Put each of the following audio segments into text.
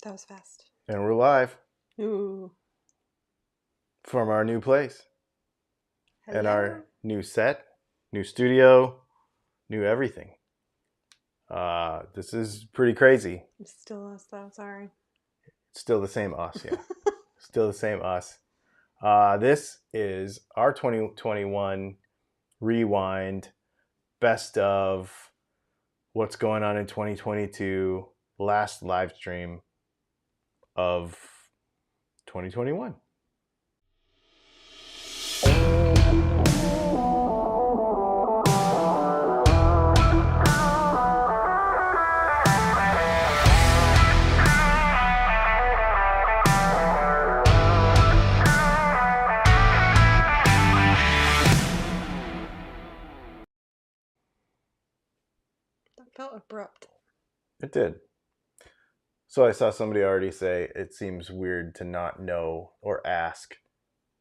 That was fast. And we're live Ooh. from our new place. Hello. And our new set, new studio, new everything. This is pretty crazy. It's still us though, sorry. It's still the same us, yeah. Still the same us. This is our 2021 rewind, best of what's going on in 2022, last live stream of 2021. That felt abrupt. It did. So I saw somebody already say it seems weird to not know or ask,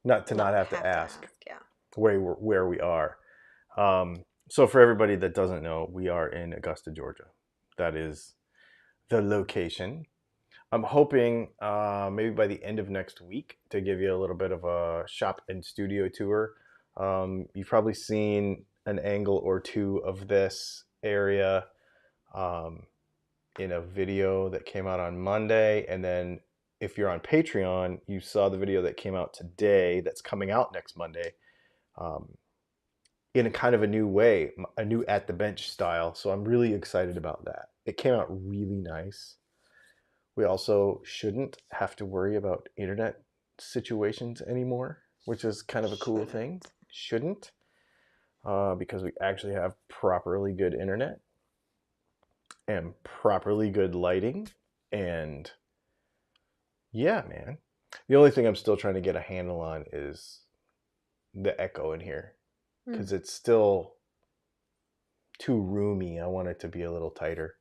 not have to ask yeah. where we are. So for everybody that doesn't know, we are in Augusta, Georgia. That is the location. I'm hoping maybe by the end of next week to give you a little bit of a shop and studio tour. You've probably seen an angle or two of this area in a video that came out on Monday. And then if you're on Patreon, you saw the video that came out today that's coming out next Monday in a kind of a new way, a new at the bench style. So I'm really excited about that. It came out really nice. We also shouldn't have to worry about internet situations anymore, which is kind of a cool thing. Shouldn't, because we actually have properly good internet and properly good lighting. And yeah, man. The only thing I'm still trying to get a handle on is the echo in here, because it's still too roomy. I want it to be a little tighter.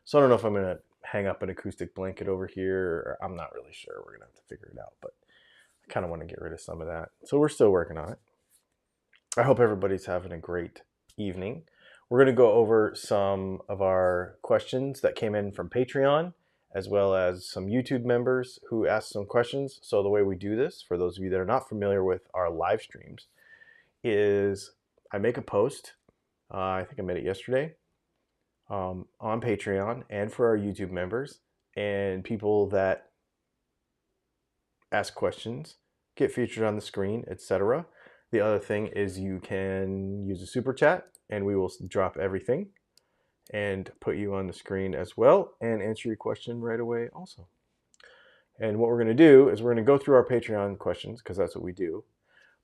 So I don't know if I'm going to hang up an acoustic blanket over here. I'm not really sure. We're going to have to figure it out, but I kind of want to get rid of some of that. So we're still working on it. I hope everybody's having a great evening. We're going to go over some of our questions that came in from Patreon, as well as some YouTube members who asked some questions. So the way we do this, for those of you that are not familiar with our live streams, is I make a post. I think I made it yesterday on Patreon and for our YouTube members, and people that ask questions get featured on the screen, etc. The other thing is you can use a super chat and we will drop everything and put you on the screen as well and answer your question right away also. And what we're going to do is we're going to go through our Patreon questions, because that's what we do.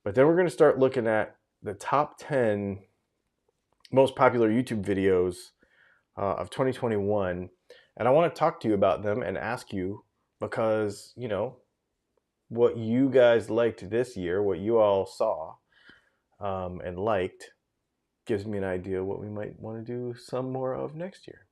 But then we're going to start looking at the top 10 most popular YouTube videos of 2021. And I want to talk to you about them and ask you, because, you know, what you guys liked this year, what you all saw and liked, gives me an idea what we might want to do some more of next year.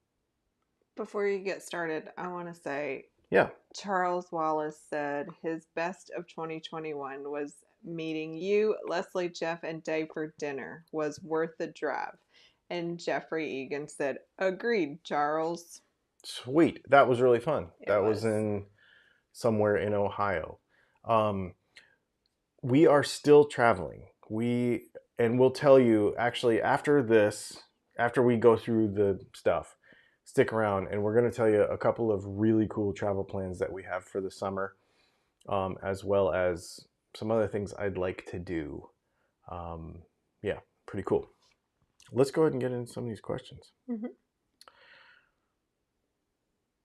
Before you get started, I want to say, yeah, Charles Wallace said his best of 2021 was meeting you, Leslie, Jeff, and Dave for dinner. Was worth the drive. And Jeffrey Egan said, agreed, Charles. Sweet. That was really fun. That was in somewhere in Ohio. We are still traveling. And we'll tell you, actually, after this, after we go through the stuff, stick around, and we're going to tell you a couple of really cool travel plans that we have for the summer, as well as some other things I'd like to do. Yeah, pretty cool. Let's go ahead and get into some of these questions.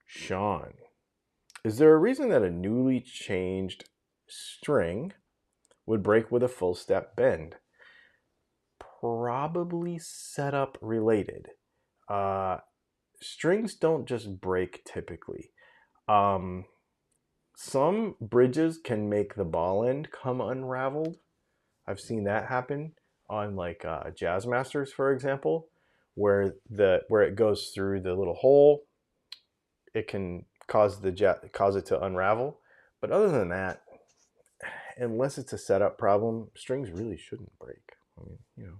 Sean, is there a reason that a newly changed string would break with a full step bend? Probably setup related. Strings don't just break typically. Some bridges can make the ball end come unraveled. I've seen that happen on like Jazzmasters, for example, where it goes through the little hole, it can cause it to unravel. But other than that, unless it's a setup problem, strings really shouldn't break. I mean, you know.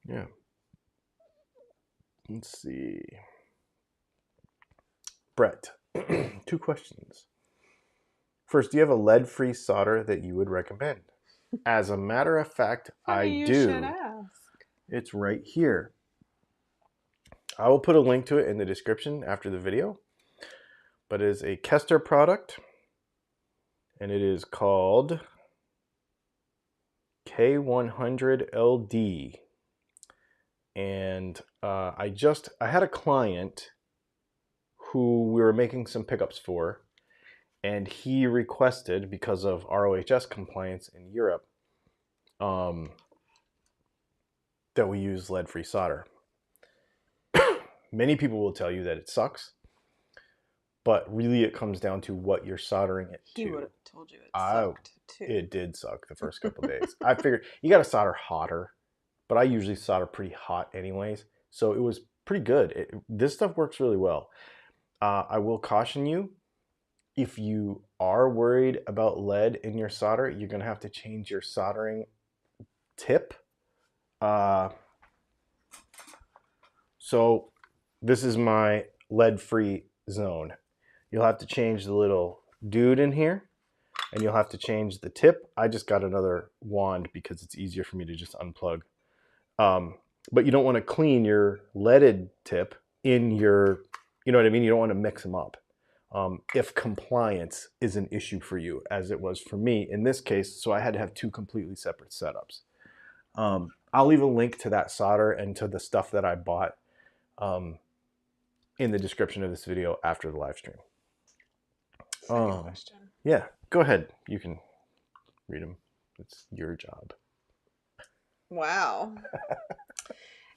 Yeah. Let's see. Brett, Two questions. First, do you have a lead-free solder that you would recommend? As a matter of fact, I Funny you should do. ask. It's right here. I will put a link to it in the description after the video. But it is a Kester product, and it is called K100LD. And I had a client who we were making some pickups for, and he requested, because of ROHS compliance in Europe, that we use lead-free solder. Many people will tell you that it sucks, but really it comes down to what you're soldering it to. He would have told you it sucked too. It did suck the first couple days. I figured you got to solder hotter, but I usually solder pretty hot anyways, so it was pretty good. This stuff works really well. I will caution you, if you are worried about lead in your solder, you're going to have to change your soldering tip. So this is my lead-free zone. You'll have to change the little dude in here, and you'll have to change the tip. I just got another wand because it's easier for me to just unplug. But you don't want to clean your leaded tip in your, you know what I mean? You don't want to mix them up. If compliance is an issue for you, as it was for me in this case, so I had to have two completely separate setups. I'll leave a link to that solder and to the stuff that I bought in the description of this video after the live stream. Second question. Yeah, go ahead. You can read them. It's your job. Wow.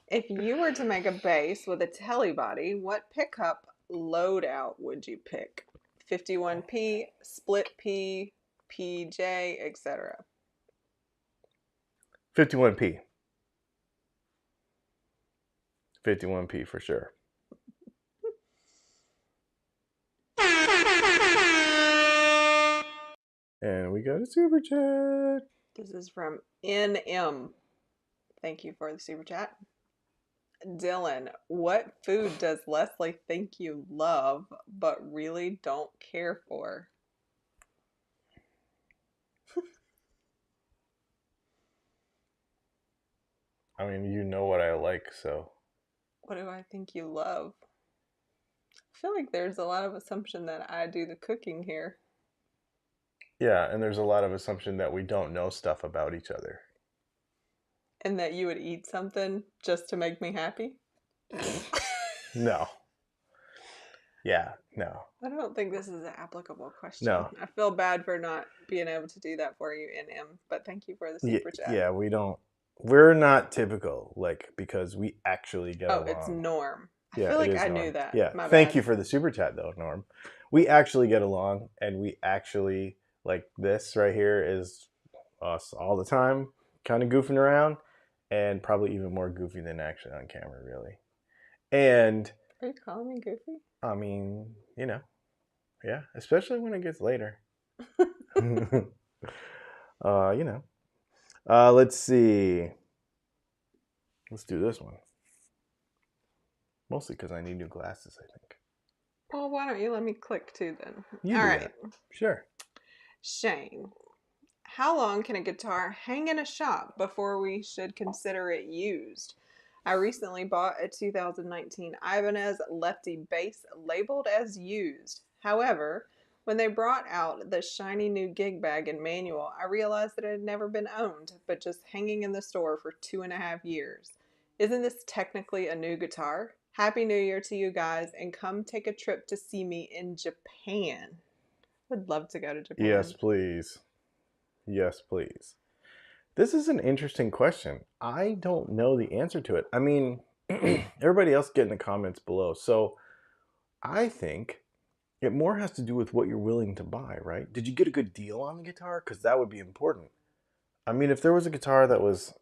If you were to make a bass with a telly body, what pickup loadout would you pick? 51P, split P, PJ, etc. 51P. 51P for sure. And we got a super chat. This is from NM. Thank you for the super chat. Dylan, what food does Leslie think you love but really don't care for? I mean, you know what I like, so. What do I think you love? I feel like there's a lot of assumption that I do the cooking here. Yeah, and there's a lot of assumption that we don't know stuff about each other. And that you would eat something just to make me happy? No. Yeah, no. I don't think this is an applicable question. No. I feel bad for not being able to do that for you, NM, but thank you for the super chat. Yeah, we're not typical, like, because we actually get along. Oh, it's Norm. I Yeah, feel like I Norm. knew that. Yeah, thank you for the super chat, though, Norm. We actually get along, and we actually, like, this right here is us all the time, kind of goofing around, and probably even more goofy than actually on camera, really. And are you calling me goofy? I mean, you know, yeah, especially when it gets later. You know. Let's see. Let's do this one. Mostly because I need new glasses, I think. Well, why don't you let me click too then? You all do right. That. Sure. Shane, how long can a guitar hang in a shop before we should consider it used? I recently bought a 2019 Ibanez Lefty bass labeled as used. However, when they brought out the shiny new gig bag and manual, I realized that it had never been owned, but just hanging in the store for 2.5 years. Isn't this technically a new guitar? Happy New Year to you guys, and come take a trip to see me in Japan. I'd love to go to Japan. Yes, please. Yes, please. This is an interesting question. I don't know the answer to it. I mean, everybody else get in the comments below. So I think it more has to do with what you're willing to buy, right? Did you get a good deal on the guitar? Because that would be important. I mean, if there was a guitar that was...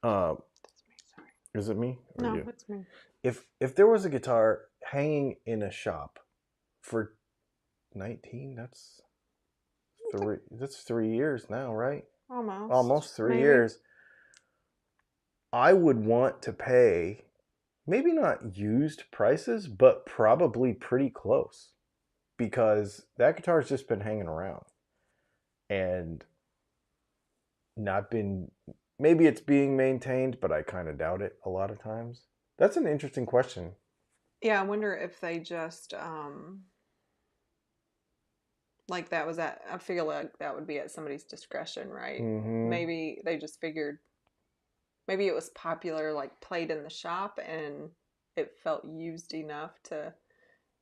That's me, sorry. Is it me? No, it's me. If there was a guitar hanging in a shop for 19, that's 3 years now, right? Almost 3 years. I would want to pay maybe not used prices, but probably pretty close. because that guitar's just been hanging around and not been, maybe it's being maintained, but I kind of doubt it a lot of times. That's an interesting question. Yeah, I wonder if they just like that was at, I feel like that would be at somebody's discretion, right? Mm-hmm. Maybe they just figured maybe it was popular, like played in the shop, and it felt used enough to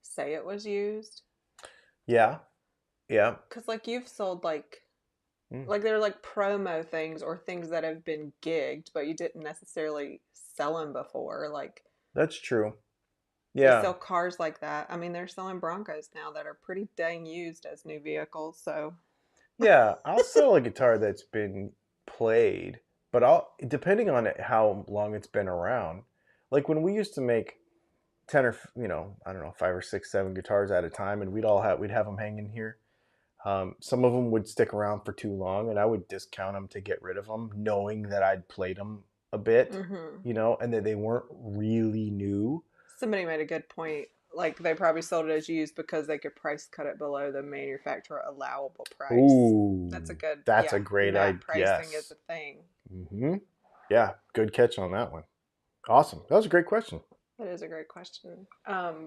say it was used. Yeah. Yeah. Because like you've sold Mm. like they're like promo things or things that have been gigged, but you didn't necessarily sell them before. Like That's true. they Yeah. sell cars like that. I mean, they're selling Broncos now that are pretty dang used as new vehicles. So Yeah. I'll sell a guitar that's been played, but I'll, depending on it, how long it's been around. Like when we used to make 10 or, I don't know, 5 or 6, 7 guitars at a time, and we'd have them hanging here. Some of them would stick around for too long, and I would discount them to get rid of them, knowing that I'd played them a bit, mm-hmm. and that they weren't really new. Somebody made a good point. Like they probably sold it as used because they could price cut it below the manufacturer allowable price. That's a Ooh, good, that's yeah. a great Net idea. pricing is Yes. a thing. Mm-hmm. Yeah, good catch on that one. Awesome. That was a great question. That is a great question.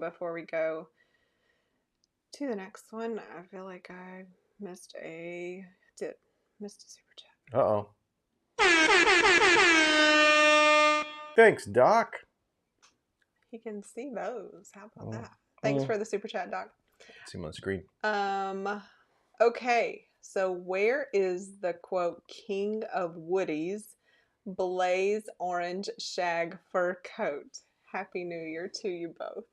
Before we go to the next one, I feel like I missed a did missed a super chat. Uh-oh. Thanks, Doc. He can see those. How about that? Thanks Mm-hmm. for the super chat, Doc. Let's see, on the screen. Okay. So where is the quote king of woodies blaze orange shag fur coat? Happy New Year to you both.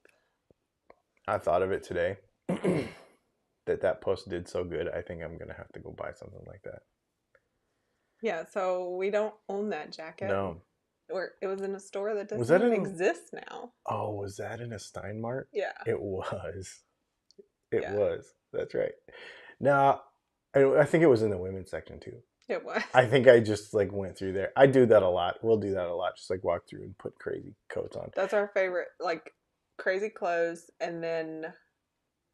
I thought of it today. that post did so good. I think I'm gonna have to go buy something like that. Yeah, so we don't own that jacket. No. Or it was in a store that Was doesn't that even in? exist now. Oh, was that in a Steinmart? Yeah. It was. It Yeah. was. That's right. Now, I think it was in the women's section too. It was. I think I just like went through there. I do that a lot. We'll do that a lot. Just like walk through and put crazy coats on. That's our favorite, like crazy clothes, and then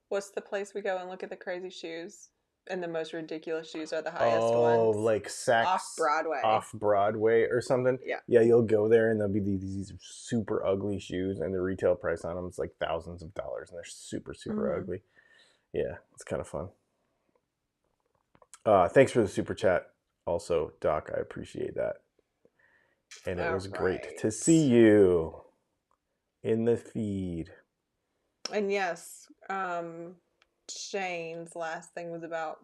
what's the place we go and look at the crazy shoes? And the most ridiculous shoes are the highest ones. Like Saks Off Broadway. Off Broadway or something. Yeah. Yeah, you'll go there and there'll be these super ugly shoes, and the retail price on them is like thousands of dollars, and they're super ugly. Yeah, it's kind of fun. Thanks for the super chat, also, Doc. I appreciate that, and it was great to see you in the feed. And yes, Shane's last thing was about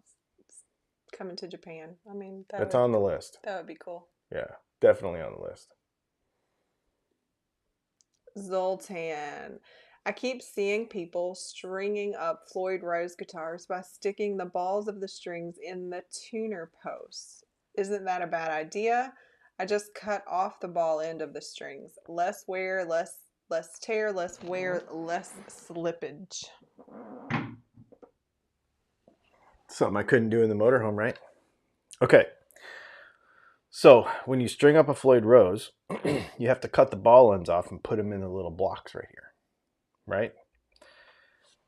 coming to Japan. I mean, that's on the list. That would be cool. Yeah, definitely on the list. Zoltan. I keep seeing people stringing up Floyd Rose guitars by sticking the balls of the strings in the tuner posts. Isn't that a bad idea? I just cut off the ball end of the strings. Less wear, less tear, less wear, less slippage. Something I couldn't do in the motorhome, right? Okay. So when you string up a Floyd Rose, you have to cut the ball ends off and put them in the little blocks right here, right?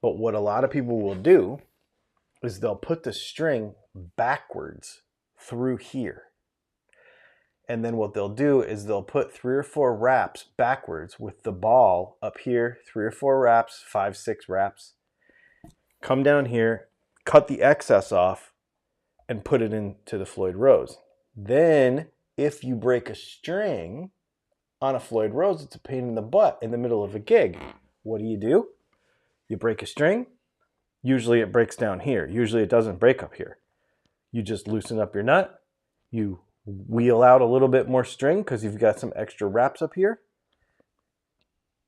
But what a lot of people will do is they'll put the string backwards through here. And then what they'll do is they'll put 3 or 4 wraps backwards with the ball up here, 3 or 4 wraps, 5, 6 wraps. Come down here, cut the excess off, and put it into the Floyd Rose. Then, if you break a string on a Floyd Rose, it's a pain in the butt in the middle of a gig. What do? You break a string. Usually it breaks down here. Usually it doesn't break up here. You just loosen up your nut. You wheel out a little bit more string because you've got some extra wraps up here.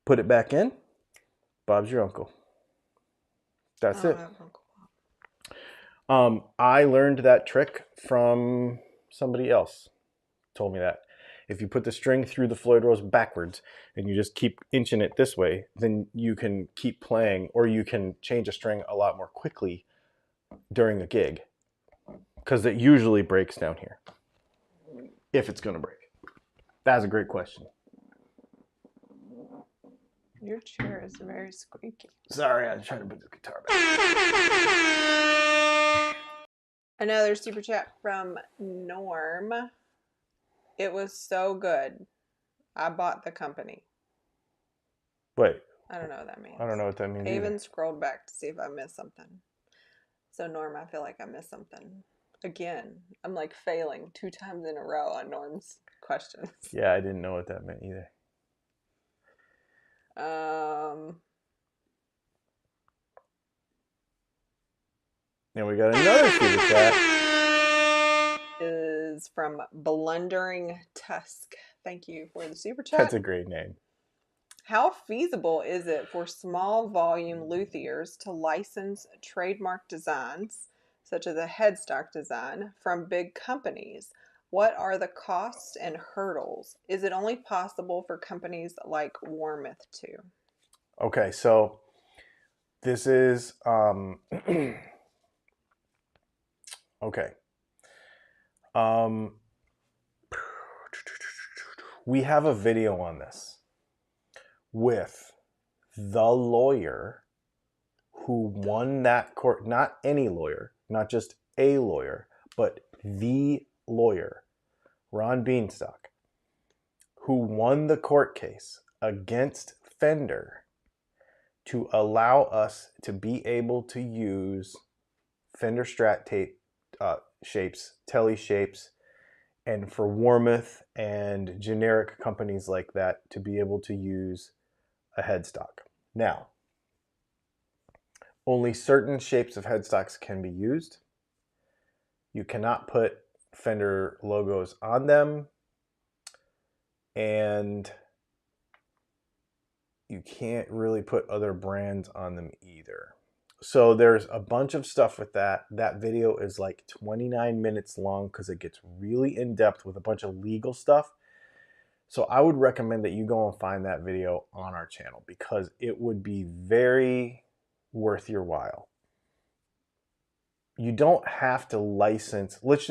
Put it back in. Bob's your uncle. That's it. I learned that trick from somebody else. Told me that. If you put the string through the Floyd Rose backwards and you just keep inching it this way, then you can keep playing, or you can change a string a lot more quickly during a gig, because it usually breaks down here if it's going to break. That's a great question. Your chair is very squeaky. Sorry, I was trying to put the guitar back. Another super chat from Norm. It was so good. I bought the company. Wait. I don't know what that means. I don't know what that means Even either. scrolled back to see if I missed something. So Norm, I feel like I missed something. Again, I'm like failing 2 times in a row on Norm's questions. Yeah, I didn't know what that meant either. And we got another super chat. Is from Blundering Tusk. Thank you for the super chat. That's a great name. How feasible is it for small volume luthiers to license trademark designs, such as a headstock design, from big companies? What are the costs and hurdles? Is it only possible for companies like Warmouth to? Okay, so this is okay. We have a video on this with the lawyer who won that court, not any lawyer, not just a lawyer, but the lawyer, Ron Beanstalk, who won the court case against Fender to allow us to be able to use Fender Strat tape shapes, Telly shapes, and for Warmouth and generic companies like that to be able to use a headstock. Now, only certain shapes of headstocks can be used. You cannot put Fender logos on them, and you can't really put other brands on them either. So there's a bunch of stuff with that. That video is like 29 minutes long because it gets really in depth with a bunch of legal stuff. So I would recommend that you go and find that video on our channel because it would be very worth your while. You don't have to license. Let's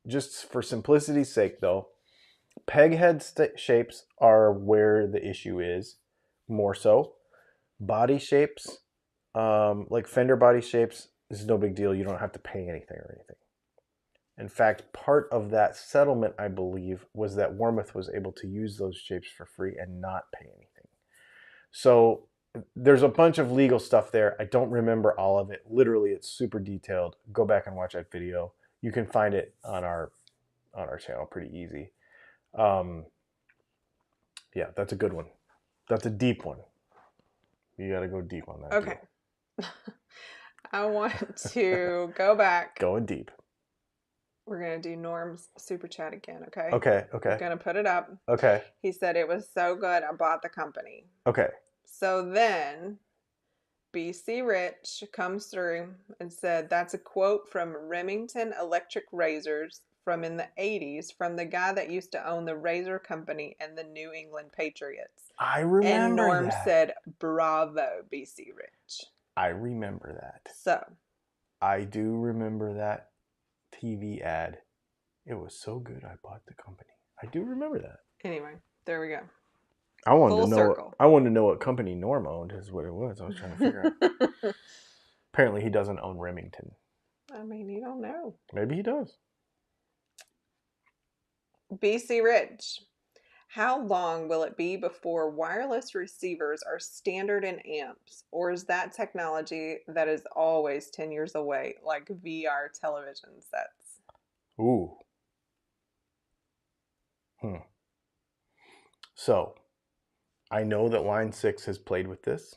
just for simplicity's sake though, peg head shapes are where the issue is more so. Body shapes, like Fender body shapes, is no big deal. You don't have to pay anything or anything. In fact, part of that settlement, I believe, was that Warmouth was able to use those shapes for free and not pay anything. So there's a bunch of legal stuff there. I don't remember all of it. Literally, it's super detailed. Go back and watch that video. You can find it on our channel pretty easy. Yeah, that's a good one. That's a deep one. You got to go deep on that. Okay. I want to go back. Going deep. We're going to do Norm's super chat again, okay? Okay. I'm going to put it up. Okay. He said it was so good, I bought the company. Okay. So then BC Rich comes through and said that's a quote from Remington Electric Razors from in the 80s from the guy that used to own the Razor Company and the New England Patriots. I remember And Norm that. said, bravo, BC Rich. I remember that. So. I do remember that TV ad. It was so good I bought the company. I do remember that. Anyway, there we go. I wanted Full to know. circle. I wanted to know what company Norm owned. Is what it was. I was trying to figure out. Apparently, he doesn't own Remington. I mean, you don't know. Maybe he does. BC Rich. How long will it be before wireless receivers are standard in amps? Or is that technology that is always 10 years away, like VR television sets? Ooh. So, I know that Line 6 has played with this.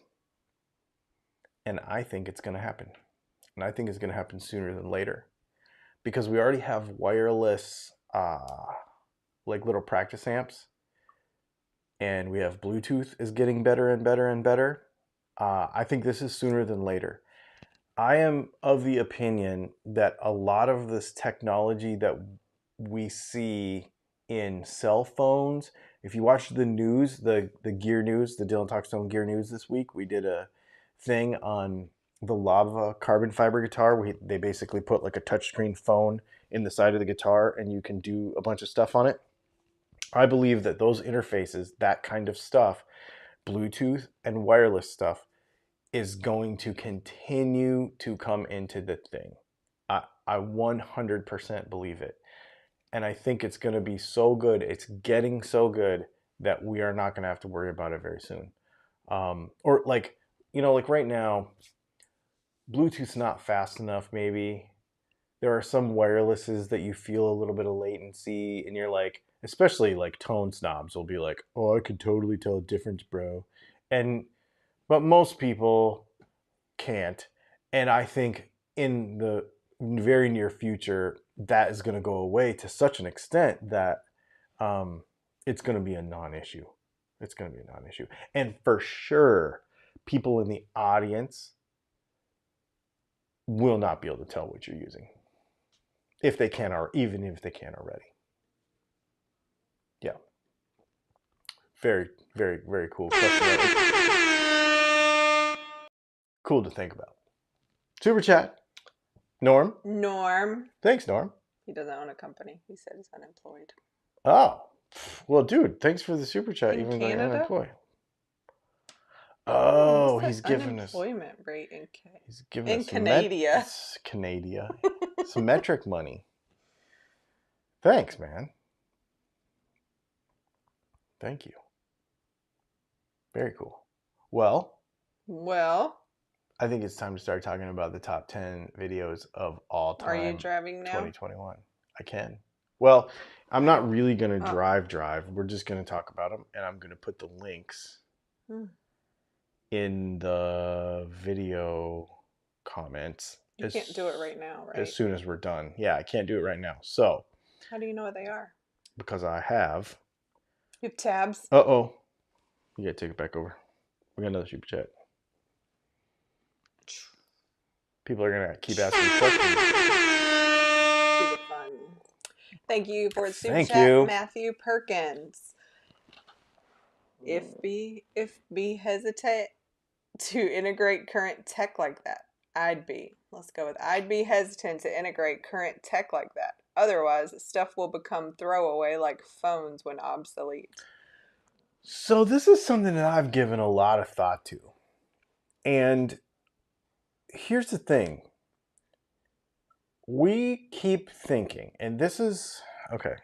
And I think it's going to happen. And I think it's going to happen sooner than later. Because we already have wireless, like little practice amps. And we have Bluetooth is getting better and better and better. I think this is sooner than later. I am of the opinion that a lot of this technology that we see in cell phones, if you watch the news, the gear news, the Dylan Talkstone gear news this week, we did a thing on the Lava carbon fiber guitar. They basically put like a touchscreen phone in the side of the guitar and you can do a bunch of stuff on it. I believe that those interfaces, that kind of stuff, Bluetooth and wireless stuff is going to continue to come into the thing. I 100% believe it. And I think it's going to be so good. It's getting so good that we are not going to have to worry about it very soon. Or like, like right now, Bluetooth's not fast enough, maybe. There are some wirelesses that you feel a little bit of latency, and you're like, especially like tone snobs will be like, oh, I can totally tell a difference, bro. But most people can't. And I think in the very near future, that is going to go away to such an extent that it's going to be a non-issue. It's going to be a non-issue. And for sure, people in the audience will not be able to tell what you're using. If they can, or even if they can already. Yeah. Very, very, very cool question. Cool to think about. Super chat. Norm. Thanks, Norm. He doesn't own a company. He said he's unemployed. Oh. Well, dude, thanks for the super chat, In even though you're Canada? unemployed. Oh, he's giving us unemployment rate in he's giving us Canada. Some metric money. Thanks, man. Thank you. Very cool. Well, I think it's time to start talking about the top 10 videos of all time. Are you driving now? 2021. I can. Well, I'm not really going to drive. We're just going to talk about them, and I'm going to put the links in the video comments. You can't do it right now, right? As soon as we're done. Yeah, I can't do it right now. So. How do you know what they are? Because I have. You have tabs? Uh-oh. You got to take it back over. We got another super chat. People are going to keep asking questions. Super fun. Thank you for the super chat, Matthew Perkins. If be hesitant to integrate current tech like that, I'd be hesitant to integrate current tech like that. Otherwise, stuff will become throwaway like phones when obsolete. So this is something that I've given a lot of thought to. And here's the thing. We keep thinking, and this is, okay.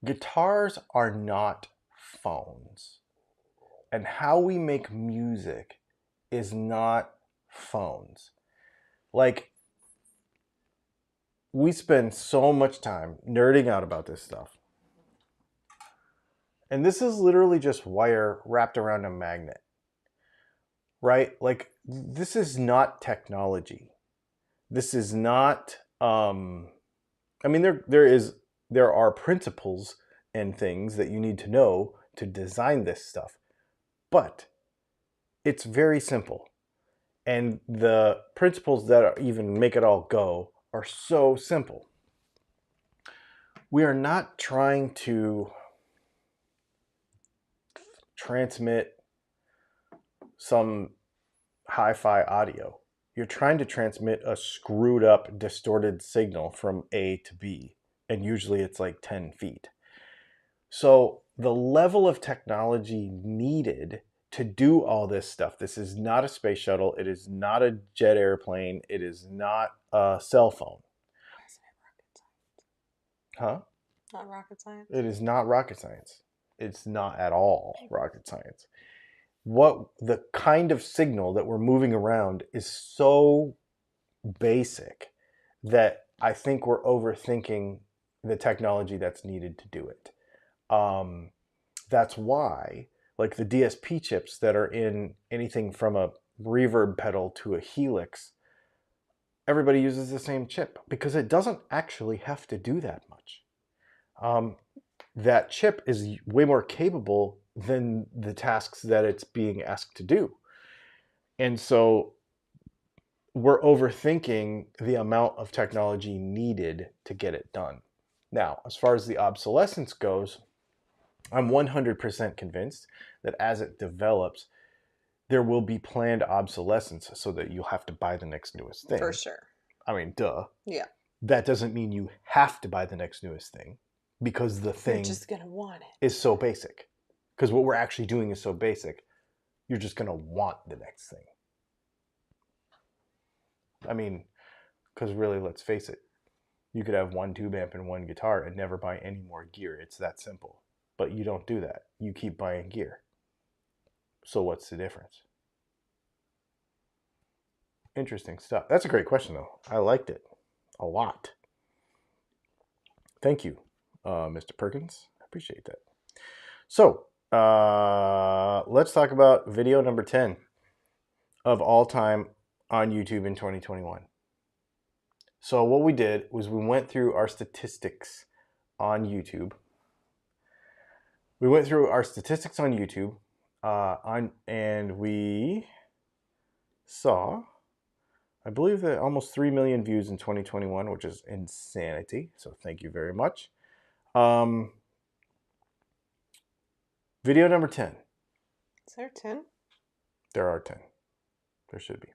Guitars are not phones. And how we make music is not phones. Like, we spend so much time nerding out about this stuff. And this is literally just wire wrapped around a magnet. Right? Like, this is not technology. This is not, I mean, there are principles and things that you need to know to design this stuff. But it's very simple. And the principles that even make it all go are so simple. We are not trying to transmit some hi-fi audio. You're trying to transmit a screwed up, distorted signal from A to B. And usually it's like 10 feet. So the level of technology needed to do all this stuff, this is not a space shuttle, it is not a jet airplane, it is not a cell phone. Huh? Not rocket science? It is not rocket science. It's not at all rocket science. What the kind of signal that we're moving around is so basic that I think we're overthinking the technology that's needed to do it. That's why, like the DSP chips that are in anything from a reverb pedal to a helix, everybody uses the same chip because it doesn't actually have to do that much. That chip is way more capable than the tasks that it's being asked to do. And so we're overthinking the amount of technology needed to get it done. Now, as far as the obsolescence goes, I'm 100% convinced that as it develops, there will be planned obsolescence so that you'll have to buy the next newest thing. For sure. I mean, duh. Yeah. That doesn't mean you have to buy the next newest thing because the thing You're just gonna want it. is so basic. Because what we're actually doing is so basic, you're just going to want the next thing. I mean, because really, let's face it, you could have one tube amp and one guitar and never buy any more gear. It's that simple. But you don't do that. You keep buying gear. So what's the difference? Interesting stuff. That's a great question, though. I liked it a lot. Thank you, Mr. Perkins. I appreciate that. So let's talk about video number 10 of all time on YouTube in 2021. So what we did was we went through our statistics on YouTube. And we saw, I believe, that almost 3 million views in 2021, which is insanity. So thank you very much. Video number 10. Is there 10? There are 10. There should be.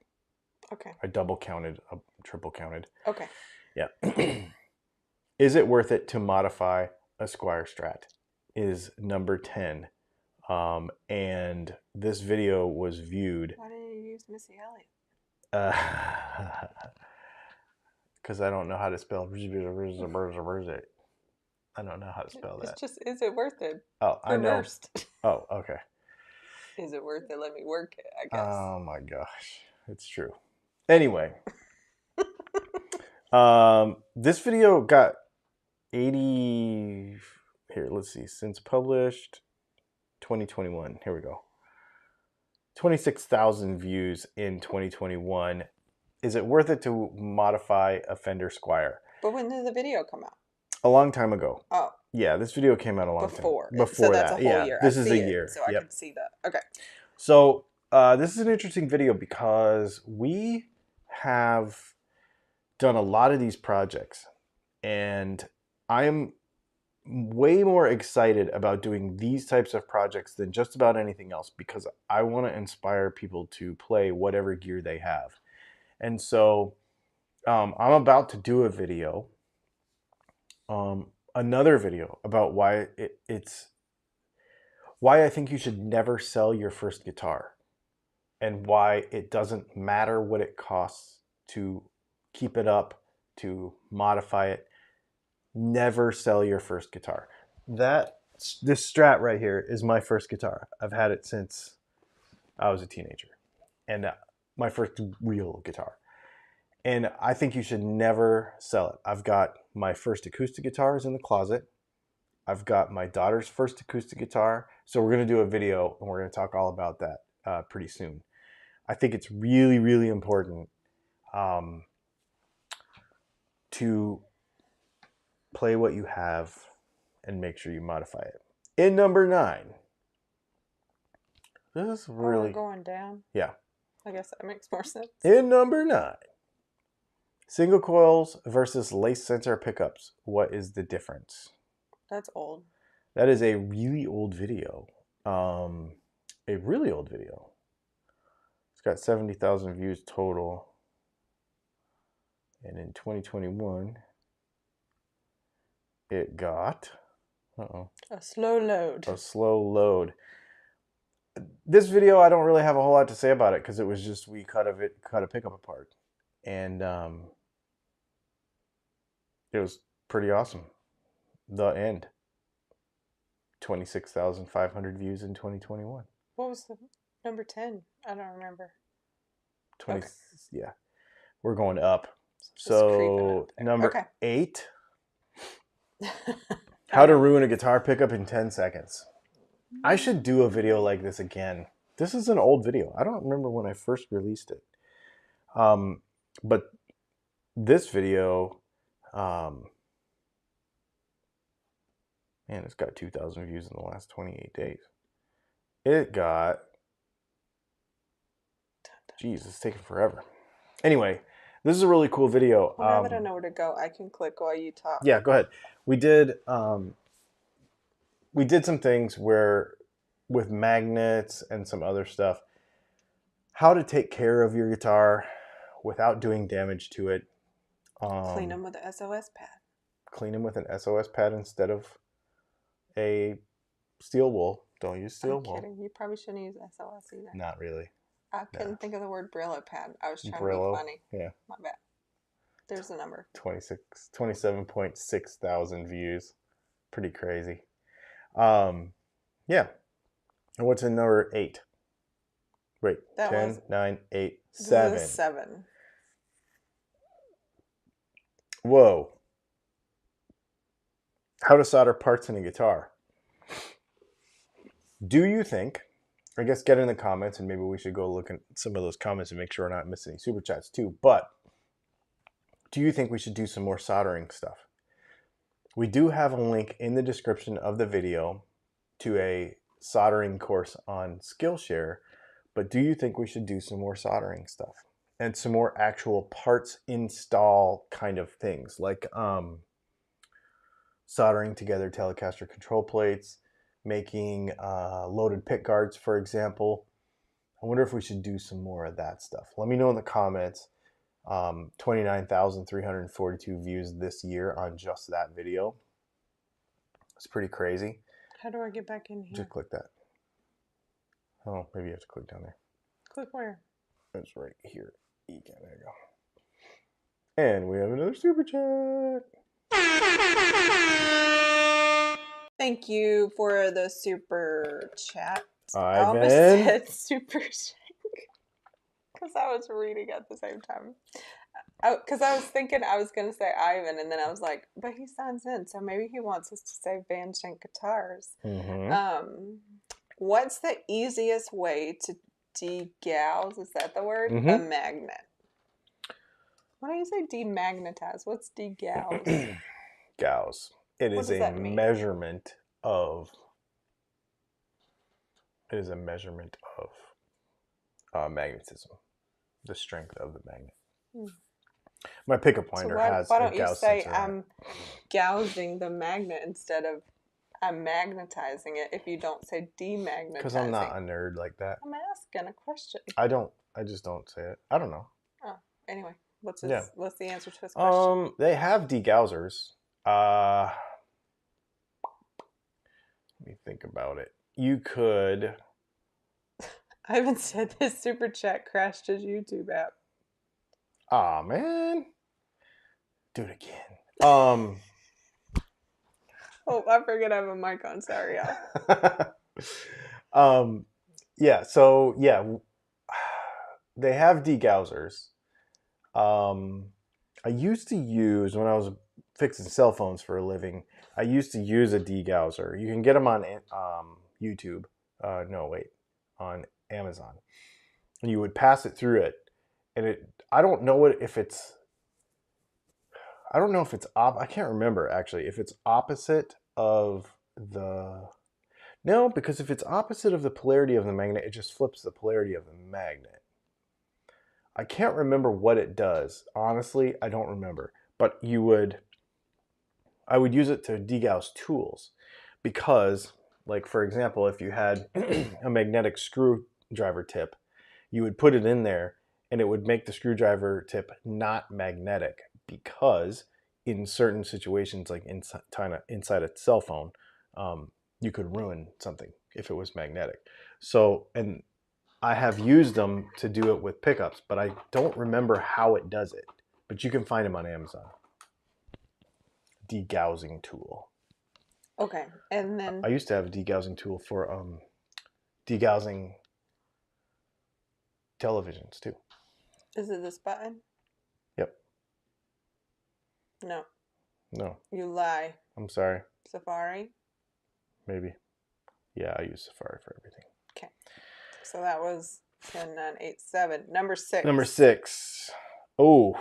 Okay. I double counted, triple counted. Okay. Yeah. Is it worth it to modify a Squire Strat? Is number 10. And this video was viewed. Why didn't you use Missy Elliott? Because I don't know how to spell. I don't know how to spell that. It's just, is it worth it? Oh, I know. Reversed. Oh, okay. Is it worth it? Let me work it, I guess. Oh my gosh. It's true. Anyway. This video got 80. Here, let's see. Since published 2021. Here we go. 26,000 views in 2021. Is it worth it to modify a Fender Squire? But when did the video come out? A long time ago. Oh. Yeah, this video came out a long Before. time. Before so that's that. A whole year. This is a year. So I can see that. Okay. So this is an interesting video because we have done a lot of these projects, and I am way more excited about doing these types of projects than just about anything else, because I want to inspire people to play whatever gear they have. And so I'm about to do a video, another video about why why I think you should never sell your first guitar, and why it doesn't matter what it costs to keep it up, to modify it. Never sell your first guitar. This Strat right here is my first guitar. I've had it since I was a teenager, and my first real guitar. And I think you should never sell it. I've got my first acoustic guitars in the closet. I've got my daughter's first acoustic guitar. So we're going to do a video, and we're going to talk all about that pretty soon. I think it's really, really important to play what you have and make sure you modify it. In number 9. This is really... we're going down? Yeah. I guess that makes more sense. In number 9. Single coils versus lace sensor pickups. What is the difference? That's old. That is a really old video. A really old video. It's got 70,000 views total. And in 2021... it got a slow load. A slow load. This video, I don't really have a whole lot to say about it, because it was just we cut a pickup apart, and it was pretty awesome. The end. 26,500 views in 2021. What was the number 10? I don't remember. 20. Okay. Yeah, we're going up. So number 8. How to ruin a guitar pickup in 10 seconds. I should do a video like this again. This is an old video. I don't remember when I first released it. But this video, man, it's got 2,000 views in the last 28 days. It got, geez, it's taking forever. Anyway, this is a really cool video. Well, now that I know where to go, I can click while you talk. Yeah, go ahead. We did some things where, with magnets and some other stuff, how to take care of your guitar without doing damage to it. Clean them with an SOS pad. Clean them with an SOS pad instead of a steel wool. Don't use steel I'm wool. kidding. You probably shouldn't use SOS either. Not really. I couldn't think of the word Brillo pad. I was trying Brillo. to be funny. Yeah. My bad. There's the number. 27.6 thousand views. Pretty crazy. Yeah. And what's in number 8? Wait, That 10, was 9, 8, this 7. is 7. Whoa. How to solder parts in a guitar. Do you think, I guess get in the comments and maybe we should go look at some of those comments and make sure we're not missing any super chats too, but do you think we should do some more soldering stuff? We do have a link in the description of the video to a soldering course on Skillshare, but do you think we should do some more soldering stuff and some more actual parts install kind of things, like soldering together Telecaster control plates, making loaded pick guards, for example? I wonder if we should do some more of that stuff. Let me know in the comments. 29,342 views this year on just that video. It's pretty crazy. How do I get back in here? Just click that. Oh, maybe you have to click down there. Click where? It's right here. There you go. And we have another super chat. Thank you for the super chat. I Ivan. almost said super chat because I was reading at the same time. Because I was thinking I was going to say Ivan, and then I was like, but he signs in, so maybe he wants us to say Van Shank Guitars. What's the easiest way to degauss? Is that the word? A magnet. Why don't you say demagnetize? What's degauss? Gauss. It is a measurement of. It is a measurement of magnetism, the strength of the magnet. My pickup winder has why a don't you Gauss say sensor. I'm gouging the magnet instead of I'm magnetizing it if you don't say demagnetizing? Because I'm not a nerd like that. I'm asking a question. I just don't say it. I don't know. Oh, anyway, what's the answer to his question? They have degaussers. Let me think about it. You could. Ivan said this super chat crashed his YouTube app. Aw, man. Do it again. Oh, I forget I have a mic on. Sorry, y'all. Yeah, so, yeah. They have degaussers. I used to use, when I was fixing cell phones for a living, I used to use a degausser. You can get them on YouTube. On Amazon. And you would pass it through it. And I don't know if it's I can't remember actually if it's opposite of the. No, because if it's opposite of the polarity of the magnet, it just flips the polarity of the magnet. I can't remember what it does. Honestly, I don't remember. But I would use it to degauss tools because, like, for example, if you had a magnetic screwdriver tip, you would put it in there and it would make the screwdriver tip not magnetic because in certain situations, like inside a cell phone, you could ruin something if it was magnetic. So, and I have used them to do it with pickups, but I don't remember how it does it. But you can find them on Amazon. Degaussing tool. Okay, and then I used to have a degaussing tool for degaussing televisions too. Is it this button? Yep. No. No. You lie. I'm sorry. Safari? Maybe. Yeah, I use Safari for everything. Okay. So that was 10, 9, 8, 7. Number 6. Number 6. Oh.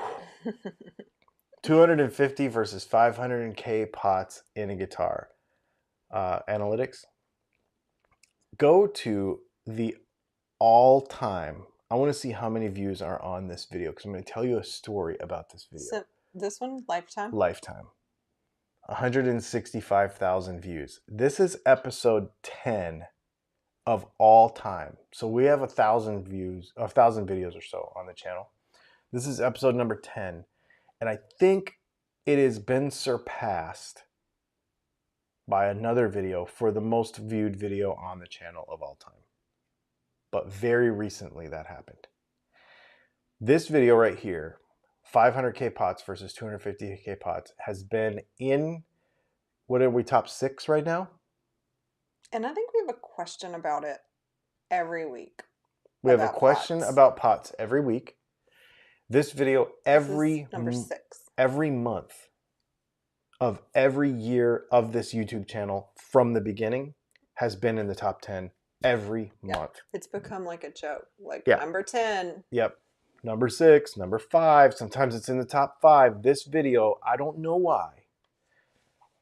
250 versus 500K pots in a guitar. Analytics. Go to the all-time. I want to see how many views are on this video because I'm going to tell you a story about this video. So this one, lifetime? Lifetime. 165,000 views. This is episode 10 of all time. So we have 1,000 views, 1,000 videos or so on the channel. This is episode number 10. And I think it has been surpassed by another video for the most viewed video on the channel of all time. But very recently that happened. This video right here, 500K pots versus 250K pots, has been in, what are we, top 6 right now? And I think we have a question about it every week. We have a question about pots every week. This video every number 6. Every month of every year of this YouTube channel from the beginning has been in the top 10 every month. It's become like a joke. Like number 10. Yep. Number 6, number 5. Sometimes it's in the top 5. This video, I don't know why.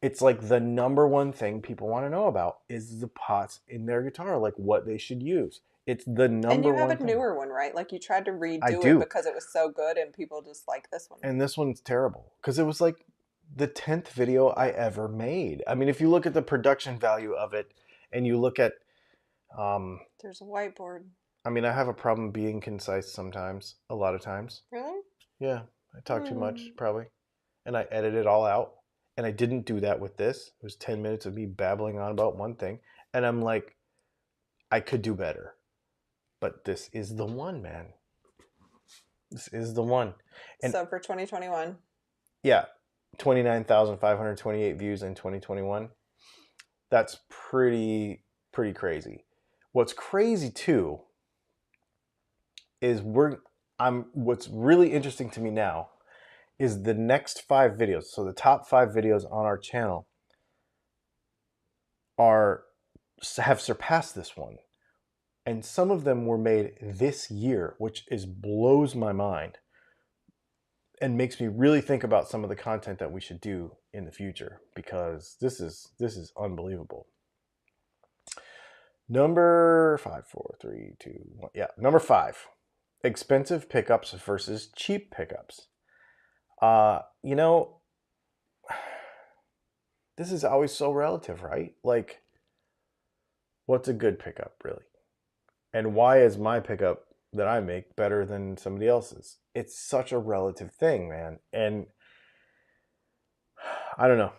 It's like the number one thing people want to know about is the pots in their guitar, like what they should use. It's the number one. And you have a newer one, right? Like you tried to redo it because it was so good and people just like this one. And this one's terrible because it was like the 10th video I ever made. I mean, if you look at the production value of it and you look at... there's a whiteboard. I mean, I have a problem being concise sometimes, a lot of times. Really? Yeah, I talk too much, probably. And I edit it all out. And I didn't do that with this. It was 10 minutes of me babbling on about one thing. And I'm like, I could do better. But this is the one, man. This is the one. And so for 2021? Yeah, 29,528 views in 2021. That's pretty crazy. What's crazy too is what's really interesting to me now is the next 5 videos. So the top 5 videos on our channel have surpassed this one. And some of them were made this year, which blows my mind and makes me really think about some of the content that we should do in the future, because this is unbelievable. Number 5, 4, 3, 2, 1. Yeah, number 5. Expensive pickups versus cheap pickups. You know, this is always so relative, right? Like, what's a good pickup, really? And why is my pickup that I make better than somebody else's? It's such a relative thing, man. And I don't know.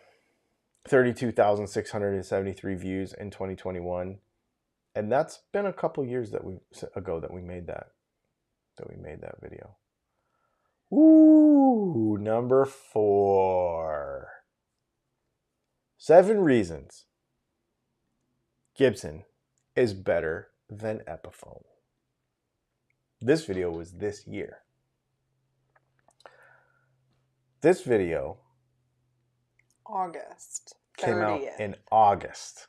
32,673 views in 2021. And that's been a couple years ago that we made that video. Ooh, number 4. 7 reasons Gibson is better than Epiphone. This video was this year. This video August 30th. Came out in August.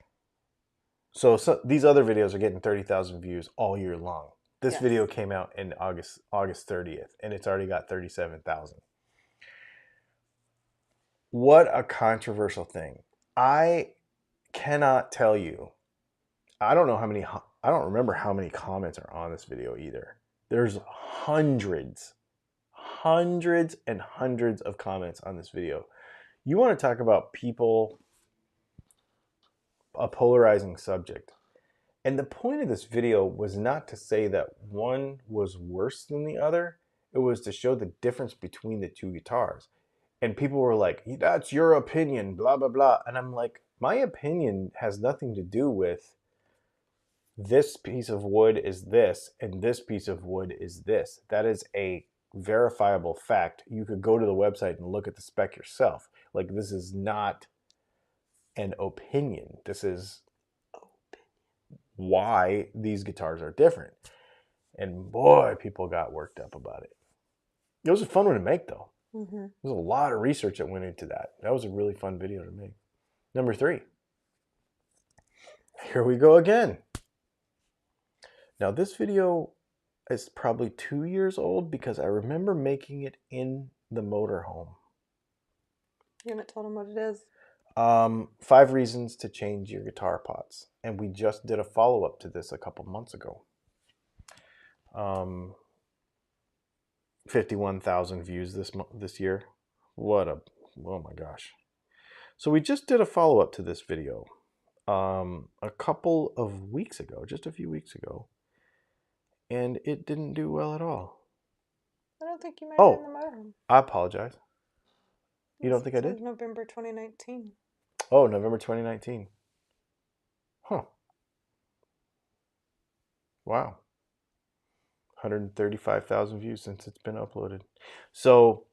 So these other videos are getting 30,000 views all year long. This video came out in August 30th, and it's already got 37,000. What a controversial thing. I cannot tell you. I don't remember how many comments are on this video either. There's hundreds and hundreds of comments on this video. You want to talk about people, a polarizing subject. And the point of this video was not to say that one was worse than the other. It was to show the difference between the two guitars. And people were like, that's your opinion, blah, blah, blah. And I'm like, my opinion has nothing to do with this piece of wood is this and this piece of wood is this. That is a verifiable fact. You could go to the website and look at the spec yourself. Like, this is not an opinion. This is why these guitars are different. And boy, people got worked up about it. It was a fun one to make, though. Mm-hmm. There's a lot of research that went into that. That was a really fun video to make. Number 3. Here we go again. Now, this video is probably 2 years old because I remember making it in the motorhome. You haven't told them what it is? 5 reasons to change your guitar pots. And we just did a follow-up to this a couple months ago. 51,000 views this year. Oh my gosh. So we just did a follow-up to this video a couple of weeks ago, just a few weeks ago. And it didn't do well at all. I don't think you made it in the motorhome. I apologize. You don't think I did? November 2019. Oh, November 2019. Huh. Wow. 135,000 views since it's been uploaded. So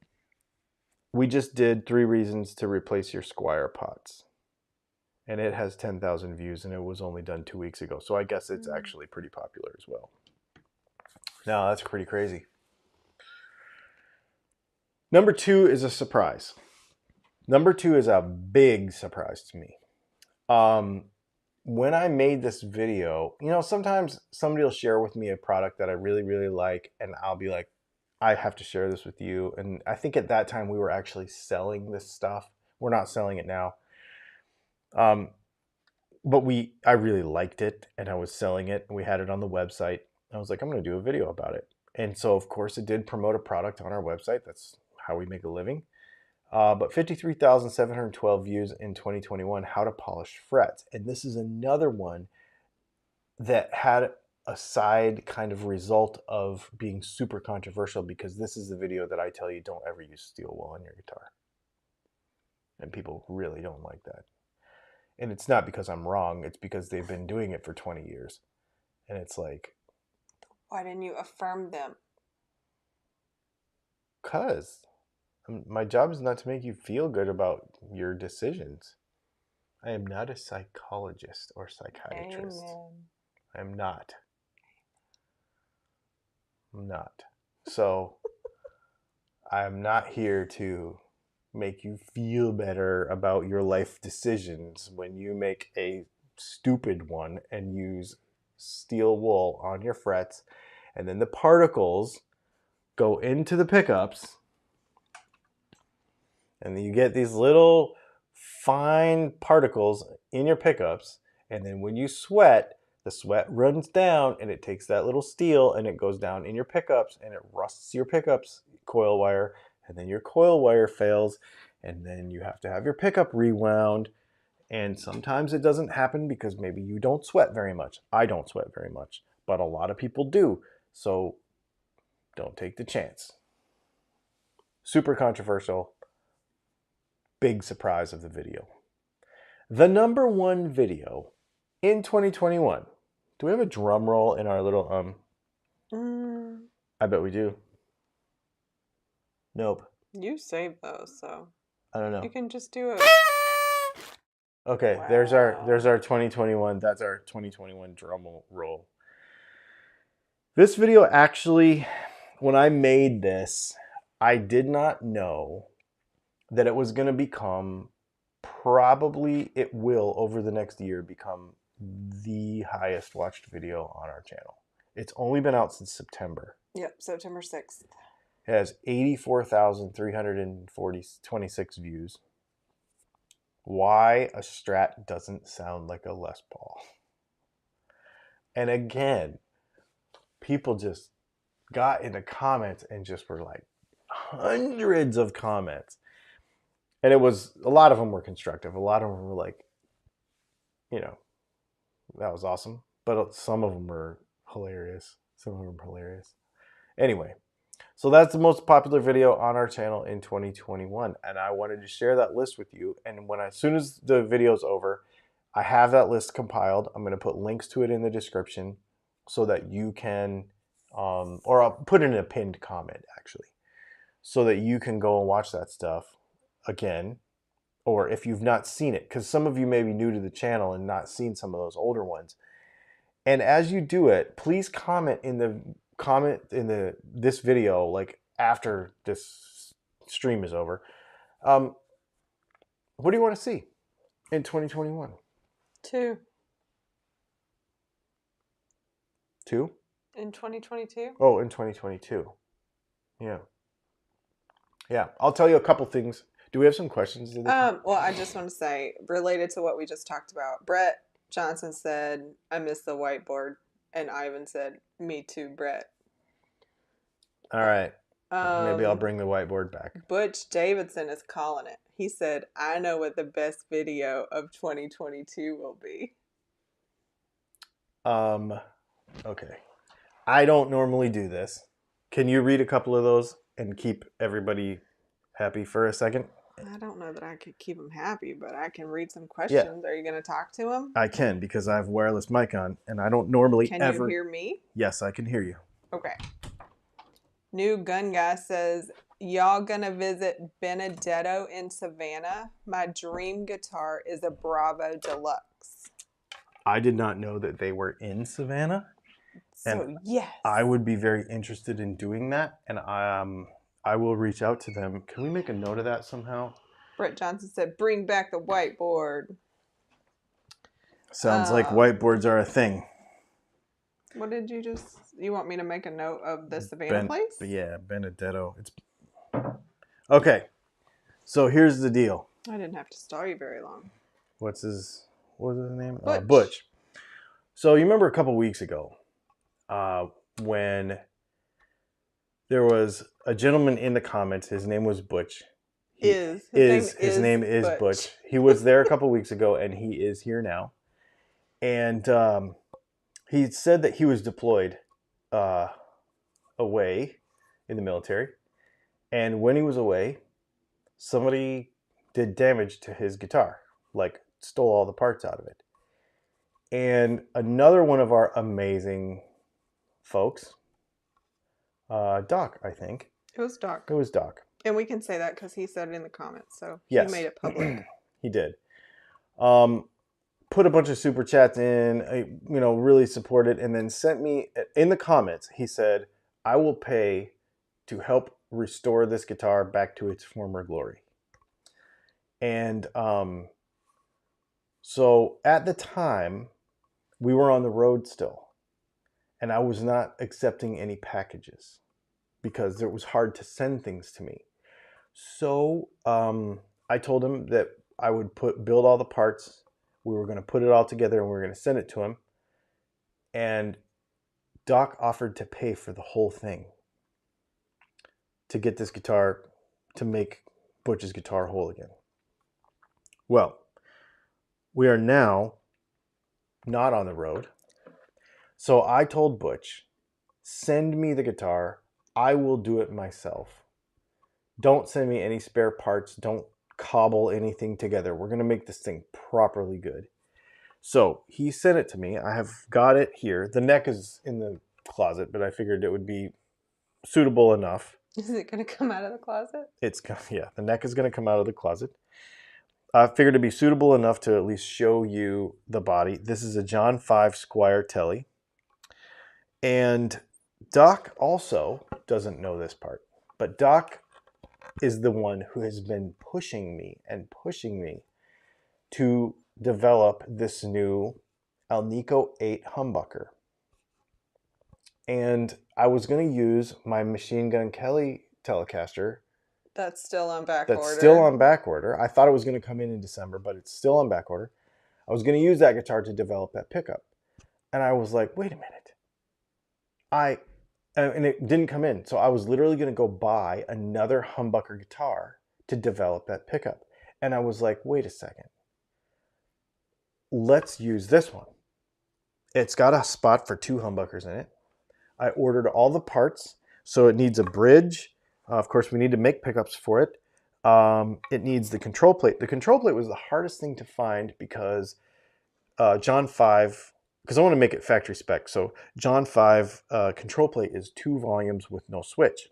we just did 3 reasons to replace your Squire pots. And it has 10,000 views, and it was only done 2 weeks ago. So I guess it's actually pretty popular as well. Now, that's pretty crazy. Number 2 is a surprise. Number 2 is a big surprise to me. When I made this video, you know, sometimes somebody will share with me a product that I really, really like, and I'll be like, I have to share this with you. And I think at that time we were actually selling this stuff. We're not selling it now. But I really liked it, and I was selling it, and we had it on the website. I was like, I'm going to do a video about it. And so, of course, it did promote a product on our website. That's how we make a living. But 53,712 views in 2021, how to polish frets. And this is another one that had a side kind of result of being super controversial, because this is the video that I tell you don't ever use steel wool on your guitar. And people really don't like that. And it's not because I'm wrong. It's because they've been doing it for 20 years. And it's like... Why didn't you affirm them? Because my job is not to make you feel good about your decisions. I am not a psychologist or psychiatrist. Amen. I'm not. I'm not. So I'm not here to make you feel better about your life decisions when you make a stupid one and use steel wool on your frets, and then the particles go into the pickups, and then you get these little fine particles in your pickups, and then when you sweat, the sweat runs down and it takes that little steel and it goes down in your pickups and it rusts your pickups coil wire, and then your coil wire fails, and then you have to have your pickup rewound. And sometimes it doesn't happen because maybe you don't sweat very much. I don't sweat very much, but a lot of people do. So don't take the chance. Super controversial. Big surprise of the video. The number 1 video in 2021. Do we have a drum roll in our little I bet we do. Nope. You saved those, so I don't know. you can just do it. Okay, wow. There's our 2021. That's our 2021 drum roll. This video actually, when I made this, I did not know that it was going to become, probably it will over the next year become the highest watched video on our channel. It's only been out since September. Yep, September 6th. It has 84,326 views. Why a Strat doesn't sound like a Les Paul. And again, people just got in the comments and just were like hundreds of comments. And it was, a lot of them were constructive. A lot of them were like, you know, that was awesome. But some of them were hilarious. Anyway, so that's the most popular video on our channel in 2021. And I wanted to share that list with you. And as soon as the video's over, I have that list compiled. I'm going to put links to it in the description so that you can, or I'll put it in a pinned comment actually, so that you can go and watch that stuff again, or if you've not seen it, because some of you may be new to the channel and not seen some of those older ones. And as you do it, please comment in this video, like after this stream is over. What do you want to see in 2021? 2. 2? In 2022? Oh, in 2022. Yeah. Yeah, I'll tell you a couple things. Do we have some questions? Well, I just want to say, related to what we just talked about, Brett Johnson said, I miss the whiteboard. And Ivan said, me too, Brett. All right. Maybe I'll bring the whiteboard back. Butch Davidson is calling it. He said, I know what the best video of 2022 will be. Okay. I don't normally do this. Can you read a couple of those and keep everybody happy for a second? I don't know that I could keep him happy, but I can read some Yeah, questions. Are you going to talk to him? I can because I have wireless mic on and I don't normally Can you ever. hear me? Yes, I can hear you. Okay. New Gun Guy says, y'all gonna visit Benedetto in Savannah? My dream guitar is a Bravo Deluxe. I did not know that they were in Savannah. And So, yes. I would be very interested in doing that. And I will reach out to them. Can we make a note of that somehow? Brett Johnson said, bring back the whiteboard. Sounds like whiteboards are a thing. What did you want me to make a note of the Savannah place? Yeah, Benedetto. It's okay. So here's the deal. I didn't have to stall you very long. What was his name? Butch. Butch. So you remember a couple weeks ago when there was a gentleman in the comments. His name was Butch. His name is Butch. He was there a couple weeks ago, and he is here now. And he said that he was deployed away in the military. And when he was away, somebody did damage to his guitar, like stole all the parts out of it. And another one of our amazing folks, Doc, I think. It was Doc. It was Doc. And we can say that because he said it in the comments. So yes. He made it public. He did. Put a bunch of super chats in, really supported, and then sent me, in the comments, he said, I will pay to help restore this guitar back to its former glory. And so at the time, we were on the road still, and I was not accepting any packages because it was hard to send things to me. So I told him that I would build all the parts. We were going to put it all together and we were going to send it to him. And Doc offered to pay for the whole thing to get this guitar, to make Butch's guitar whole again. Well, we are now not on the road. So I told Butch, send me the guitar. I will do it myself. Don't send me any spare parts. Don't cobble anything together. We're going to make this thing properly good. So he sent it to me. I have got it here. The neck is in the closet, but I figured it would be suitable enough. Is it going to come out of the closet? The neck is going to come out of the closet. I figured it'd be suitable enough to at least show you the body. This is a John 5 Squire Telly. And Doc also doesn't know this part, but Doc is the one who has been pushing me to develop this new Alnico 8 humbucker. And I was going to use my Machine Gun Kelly Telecaster. That's still on back order. I thought it was going to come in December, but it's still on back order. I was going to use that guitar to develop that pickup. And I was like, wait a minute. And it didn't come in. So I was literally going to go buy another humbucker guitar to develop that pickup. And I was like, wait a second. Let's use this one. It's got a spot for 2 humbuckers in it. I ordered all the parts. So it needs a bridge. Of course, we need to make pickups for it. It needs the control plate. The control plate was the hardest thing to find because John 5, because I want to make it factory spec. So John 5 control plate is 2 volumes with no switch.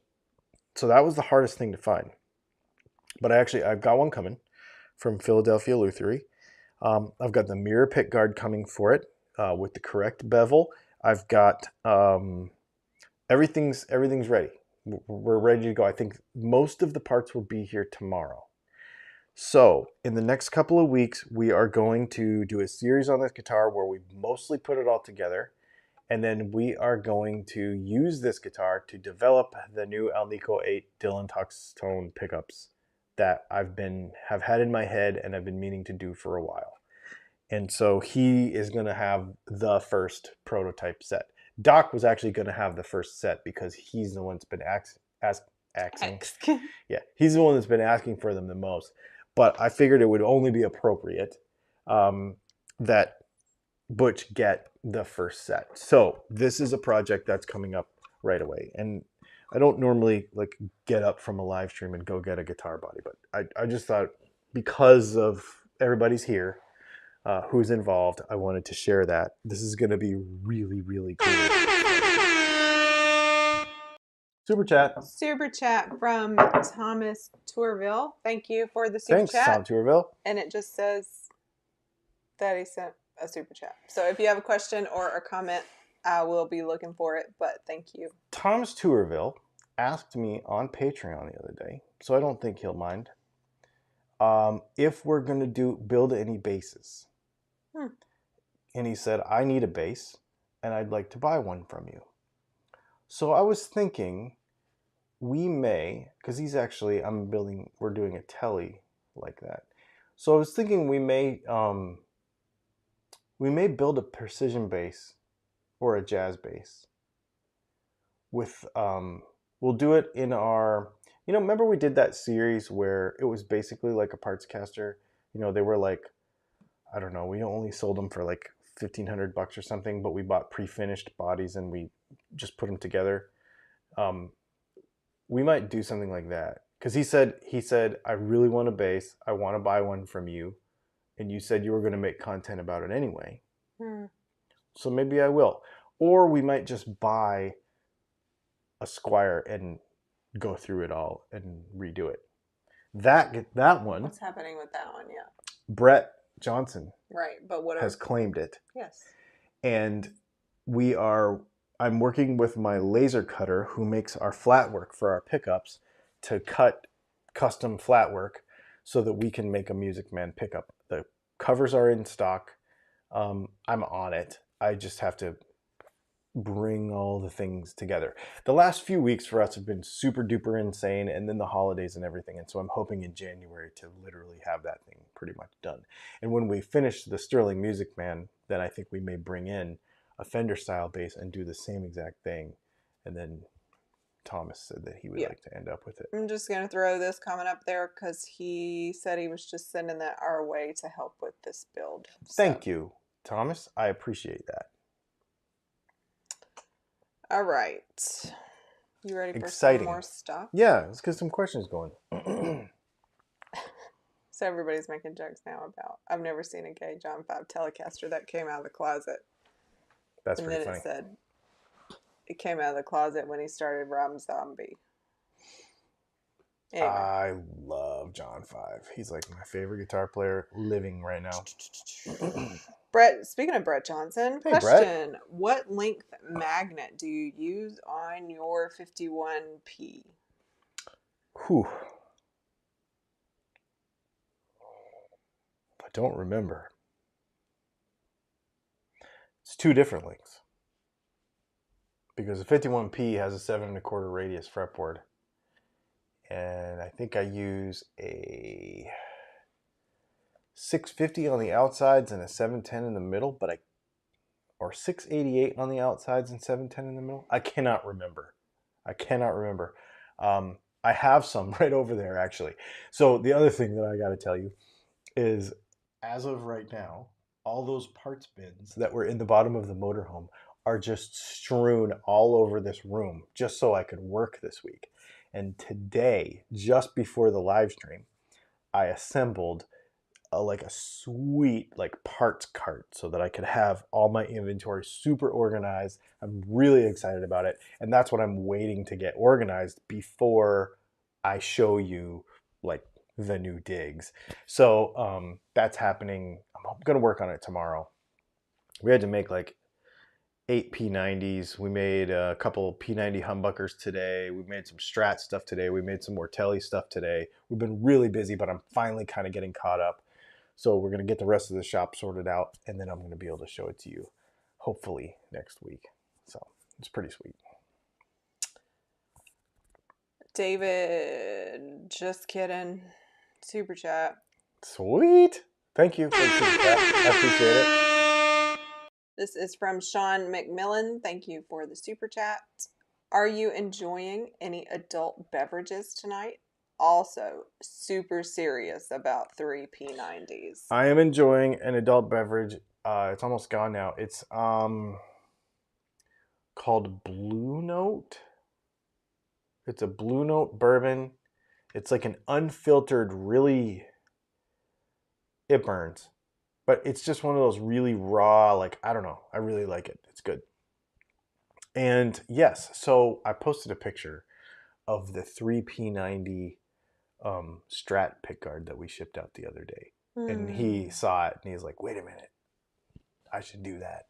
So that was the hardest thing to find. But I've got one coming from Philadelphia Lutherie. I've got the mirror pick guard coming for it with the correct bevel. I've got everything's ready. We're ready to go. I think most of the parts will be here tomorrow. So in the next couple of weeks, we are going to do a series on this guitar where we mostly put it all together. And then we are going to use this guitar to develop the new Alnico 8 Dylan Tuxtone pickups that have had in my head and I've been meaning to do for a while. And so he is going to have the first prototype set. Doc was actually going to have the first set because he's the one that's been asking. Yeah, he's the one that's been asking for them the most. But I figured it would only be appropriate that Butch get the first set. So this is a project that's coming up right away. And I don't normally like get up from a live stream and go get a guitar body, but I just thought because of everybody's here, who's involved, I wanted to share that. This is going to be really, really cool. Super chat. Super chat from Thomas Tourville. Thank you for the super Thanks, chat. Tom Tourville. And it just says that he sent a super chat. So if you have a question or a comment, I will be looking for it, but thank you. Thomas Tourville asked me on Patreon the other day, so I don't think he'll mind, if we're going to build any bases. And he said, I need a base, and I'd like to buy one from you. So I was thinking we may, because we're doing a telly like that. So I was thinking we may build a precision bass or a jazz bass with, we'll do it in our, remember we did that series where it was basically like a parts caster. They were like, I don't know, we only sold them for like $1,500 or something, but we bought pre-finished bodies and we just put them together. We might do something like that, because he said I really want a bass, I want to buy one from you, and you said you were going to make content about it anyway. So maybe I will. Or we might just buy a Squire and go through it all and redo it. That one. What's happening with that one? Yeah. Brett Johnson. Right, but what has claimed it. Yes. And I'm working with my laser cutter who makes our flat work for our pickups to cut custom flat work so that we can make a Music Man pickup. The covers are in stock. I'm on it. I just have to bring all the things together. The last few weeks for us have been super duper insane, and then the holidays and everything. And so I'm hoping in January to literally have that thing pretty much done. And when we finish the Sterling Music Man, then I think we may bring in a Fender style bass and do the same exact thing. And then Thomas said that he would like to end up with it. I'm just going to throw this comment up there because he said he was just sending that our way to help with this build. Thank you, Thomas. I appreciate that. All right. You ready for some more stuff? Yeah, let's get some questions going. So everybody's making jokes now about, I've never seen a gay John 5 Telecaster that came out of the closet. That's pretty funny. And then it said, it came out of the closet when he started Rob Zombie. Anyway. I love John 5. He's like my favorite guitar player living right now. Brett, speaking of Brett Johnson, hey, question: Brett. What length magnet do you use on your 51P? Whew. I don't remember. It's two different lengths. Because the 51P has a 7 1/4 radius fretboard. And I think I use a 650 on the outsides and a 710 in the middle, or 688 on the outsides and 710 in the middle. I cannot remember. I have some right over there, actually. So the other thing that I got to tell you is, as of right now, all those parts bins that were in the bottom of the motorhome are just strewn all over this room, just so I could work this week. And today, just before the live stream, I assembled a sweet parts cart so that I could have all my inventory super organized. I'm really excited about it, and that's what I'm waiting to get organized before I show you the new digs. So that's happening. I'm gonna work on it tomorrow. We had to make 8 P90s. We made a couple P90 humbuckers today. We made some Strat stuff today. We made some more Telly stuff today. We've been really busy, but I'm finally kind of getting caught up. So we're going to get the rest of the shop sorted out, and then I'm going to be able to show it to you, hopefully, next week. So it's pretty sweet. David, just kidding. Super chat. Sweet. Thank you for the super chat. I appreciate it. This is from Sean McMillan. Thank you for the super chat. Are you enjoying any adult beverages tonight? Also, super serious about 3 P90s. I am enjoying an adult beverage. It's almost gone now. It's called Blue Note. It's a Blue Note bourbon. It's like an unfiltered, really, it burns. But it's just one of those really raw, like, I don't know. I really like it. It's good. And yes, so I posted a picture of the 3P90 Strat pickguard that we shipped out the other day. And he saw it and he's like, wait a minute, I should do that.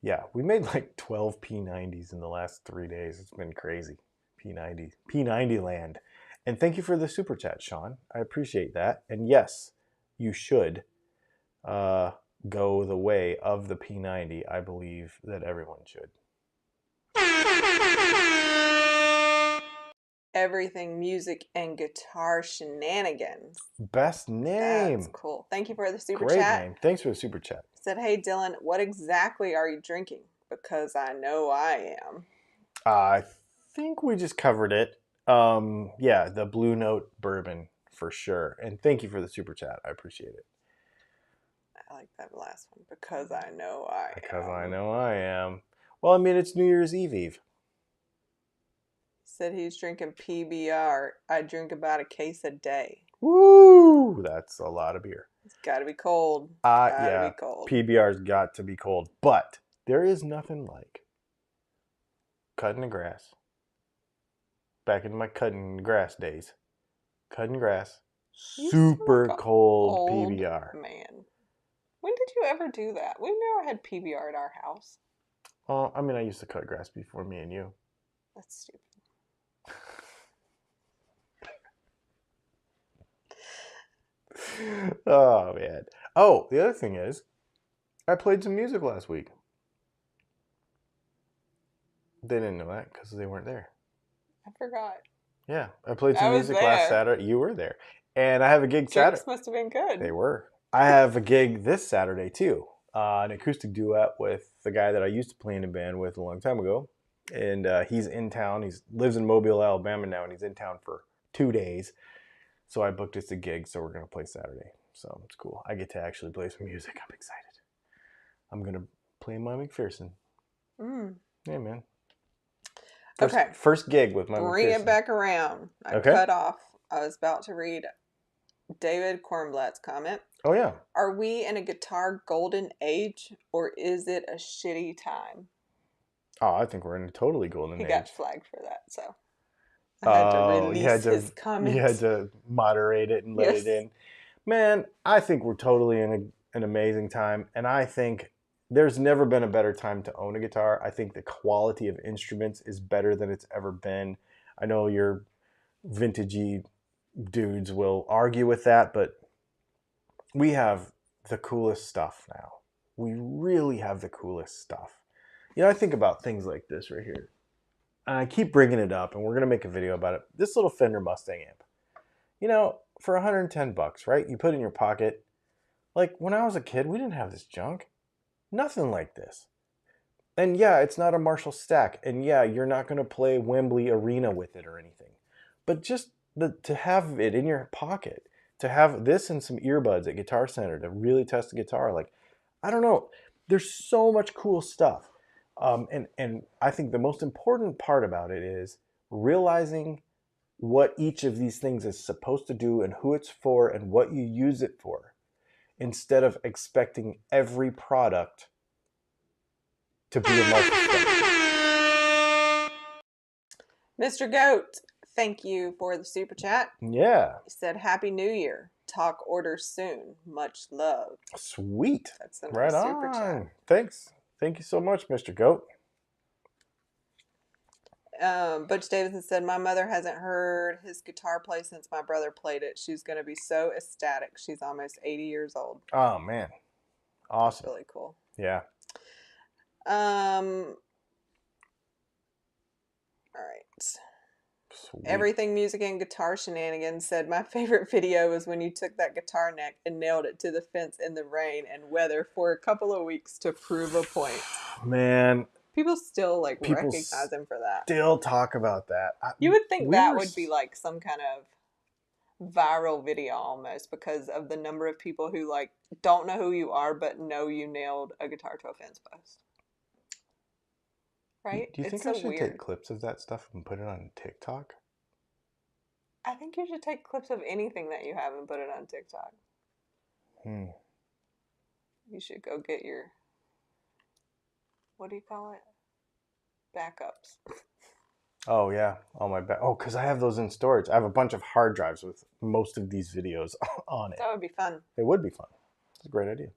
Yeah, we made like 12 P90s in the last 3 days. It's been crazy. P90 land. And thank you for the super chat, Sean. I appreciate that. And yes, you should go the way of the P90. I believe that everyone should. Everything music and guitar shenanigans. Best name. That's cool. Thank you for the super Great chat. name. Thanks for the super chat. Said, hey Dylan, what exactly are you drinking? Because I know I am. I think we just covered it. Yeah, the Blue Note bourbon for sure. And thank you for the super chat. I appreciate it. I like that last one. Because I know I am. Because I know I am. Well, I mean, it's New Year's Eve. Said he's drinking PBR. I drink about a case a day. Woo! That's a lot of beer. It's got to be cold. Yeah, be cold. PBR's got to be cold. But there is nothing like cutting the grass. Back in my cutting grass days. Cutting grass. Super cold PBR. Man. When did you ever do that? We've never had PBR at our house. I mean, I used to cut grass before me and you. That's stupid. Oh, man. Oh, the other thing is, I played some music last week. They didn't know that because they weren't there. I forgot. Yeah, I played some music last Saturday. You were there. And I have a gig Saturday. Drinks must have been good. They were. I have a gig this Saturday, too. An acoustic duet with the guy that I used to play in a band with a long time ago. And he's in town. He lives in Mobile, Alabama now, and he's in town for 2 days. So I booked us a gig, so we're going to play Saturday. So it's cool. I get to actually play some music. I'm excited. I'm going to play my McPherson. Yeah, man. First gig with my McPherson. Bring it back around. I cut off. I was about to read David Kornblatt's comment. Oh, yeah. Are we in a guitar golden age, or is it a shitty time? Oh, I think we're in a totally golden age. He got flagged for that, so I had to release his comments. You had to moderate it and let it in. Man, I think we're totally in an amazing time, and I think there's never been a better time to own a guitar. I think the quality of instruments is better than it's ever been. I know your vintagey dudes will argue with that, but we have the coolest stuff now. We really have the coolest stuff. You know, I think about things like this right here. And I keep bringing it up, and we're going to make a video about it. This little Fender Mustang amp. You know, for $110, right? You put it in your pocket. Like, when I was a kid, we didn't have this junk. Nothing like this. And yeah, it's not a Marshall stack. And yeah, you're not going to play Wembley Arena with it or anything. But just to have it in your pocket, to have this and some earbuds at Guitar Center to really test the guitar, like, I don't know. There's so much cool stuff. And I think the most important part about it is realizing what each of these things is supposed to do and who it's for and what you use it for, instead of expecting every product to be a Marshall stack. Mr. Goat, thank you for the super chat. Yeah. He said, Happy New Year. Talk order soon. Much love. Sweet. That's a nice right super on. chat. Thanks. Thank you so much, Mr. Goat. Butch Davidson said, my mother hasn't heard his guitar play since my brother played it. She's going to be so ecstatic. She's almost 80 years old. Oh, man. Awesome. That's really cool. Yeah. All right. Sweet. Everything Music and Guitar Shenanigans said, my favorite video was when you took that guitar neck and nailed it to the fence in the rain and weather for a couple of weeks to prove a point. Man. People still recognize him for that. Still talk about that. You would think that would be like some kind of viral video almost, because of the number of people who don't know who you are but know you nailed a guitar to a fence post. right? Do you It's think I so should take weird. clips of that stuff and put it on TikTok? I think you should take clips of anything that you have and put it on TikTok. Hmm. You should go get your, what do you call it? Backups. Oh yeah, all my back. Oh, because I have those in storage. I have a bunch of hard drives with most of these videos on it. That would be fun. It would be fun. It's a great idea.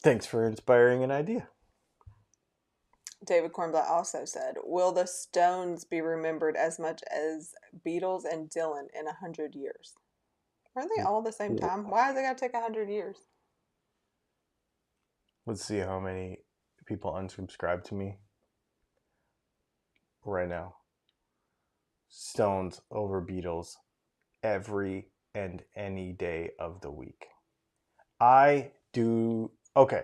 Thanks for inspiring an idea. David Cornblatt also said, "Will the Stones be remembered as much as Beatles and Dylan in 100 years?" Weren't they all the same time? Why is it got to take 100 years? Let's see how many people unsubscribe to me right now. Stones over Beatles every and any day of the week. I do. Okay.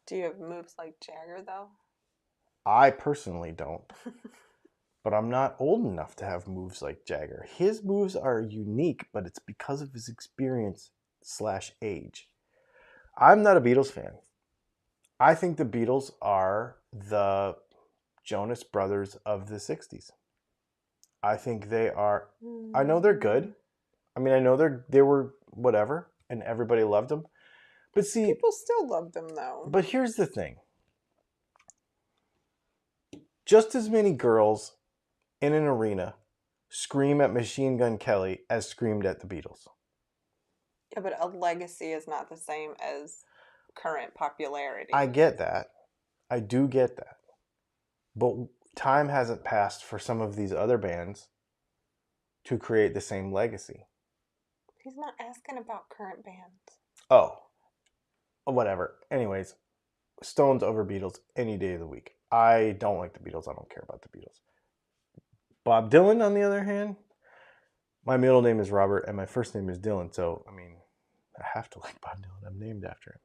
Do you have moves like Jagger though? I personally don't. But I'm not old enough to have moves like Jagger. His moves are unique, but it's because of his experience / age. I'm not a Beatles fan. I think the Beatles are the Jonas Brothers of the 60s. I think they are. I know they're good. I mean, I know they were whatever, and everybody loved them. But see, people still love them though. But here's the thing. Just as many girls in an arena scream at Machine Gun Kelly as screamed at the Beatles. Yeah, but a legacy is not the same as current popularity. I get that. I do get that. But time hasn't passed for some of these other bands to create the same legacy. He's not asking about current bands. Oh, whatever. Anyways, Stones over Beatles any day of the week. I don't like the Beatles. I don't care about the Beatles. Bob Dylan, on the other hand, my middle name is Robert and my first name is Dylan. So, I mean, I have to like Bob Dylan. I'm named after him.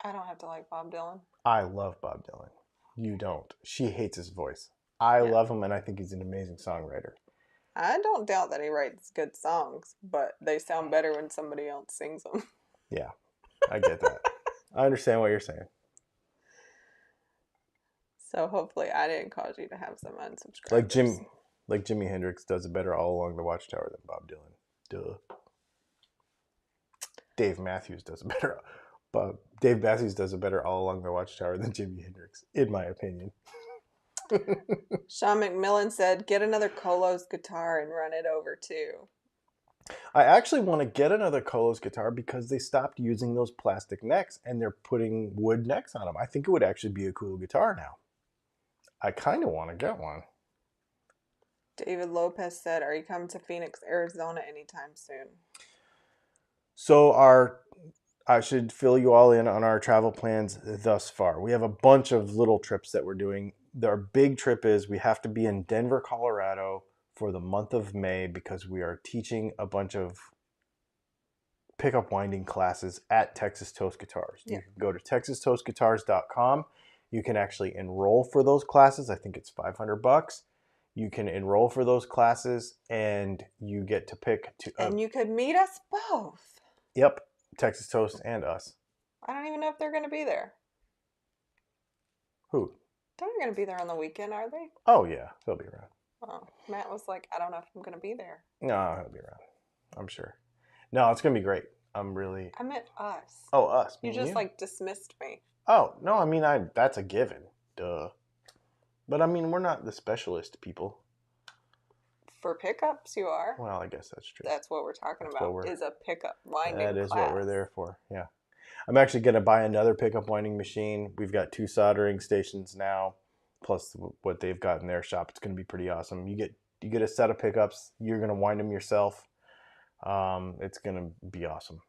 I don't have to like Bob Dylan. I love Bob Dylan. You don't. She hates his voice. I love him, and I think he's an amazing songwriter. I don't doubt that he writes good songs, but they sound better when somebody else sings them. Yeah, I get that. I understand what you're saying. So hopefully I didn't cause you to have some unsubscribers. Like Jimi Hendrix does it better all along the Watchtower than Bob Dylan. Duh. Dave Matthews does it better. But Dave Matthews does it better all along the Watchtower than Jimi Hendrix, in my opinion. Sean McMillan said, "Get another Colos guitar and run it over too." I actually want to get another Colos guitar because they stopped using those plastic necks and they're putting wood necks on them. I think it would actually be a cool guitar now. I kind of want to get one. David Lopez said, "Are you coming to Phoenix, Arizona anytime soon?" So I should fill you all in on our travel plans thus far. We have a bunch of little trips that we're doing. Our big trip is we have to be in Denver, Colorado for the month of May because we are teaching a bunch of pickup winding classes at Texas Toast Guitars. Yeah. You can go to texastoastguitars.com. You can actually enroll for those classes. I think it's $500. You can enroll for those classes and you get to pick. And you could meet us both. Yep. Texas Toast and us. I don't even know if they're going to be there. Who? They're not going to be there on the weekend, are they? Oh, yeah. They'll be around. Oh, Matt was like, "I don't know if I'm going to be there." No, he'll be around. I'm sure. No, it's going to be great. I meant us. Oh, us. You just like dismissed me. Oh, no, I mean, that's a given. Duh. But I mean, we're not the specialist people. For pickups, you are. Well, I guess that's true. That's what we're talking about, is a pickup winding class. That is what we're there for, yeah. I'm actually going to buy another pickup winding machine. We've got 2 soldering stations now, plus what they've got in their shop. It's going to be pretty awesome. You get a set of pickups. You're going to wind them yourself. It's going to be awesome.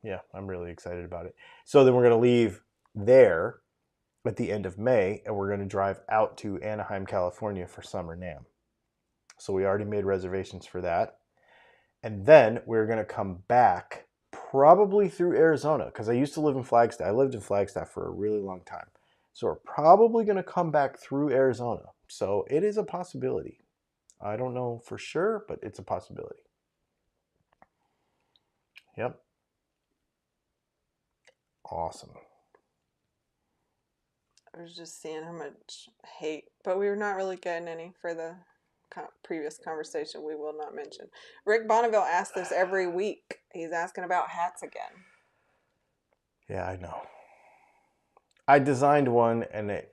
Yeah, I'm really excited about it. So then we're going to leave there at the end of May, and we're going to drive out to Anaheim, California for Summer NAMM. So we already made reservations for that. And then we're going to come back probably through Arizona because I used to live in Flagstaff. I lived in Flagstaff for a really long time. So we're probably going to come back through Arizona. So it is a possibility. I don't know for sure, but it's a possibility. Yep. Awesome. I was just seeing how much hate, but we were not really getting any for the previous conversation we will not mention. Rick Bonneville asks this every week. He's asking about hats again. Yeah, I know. I designed one and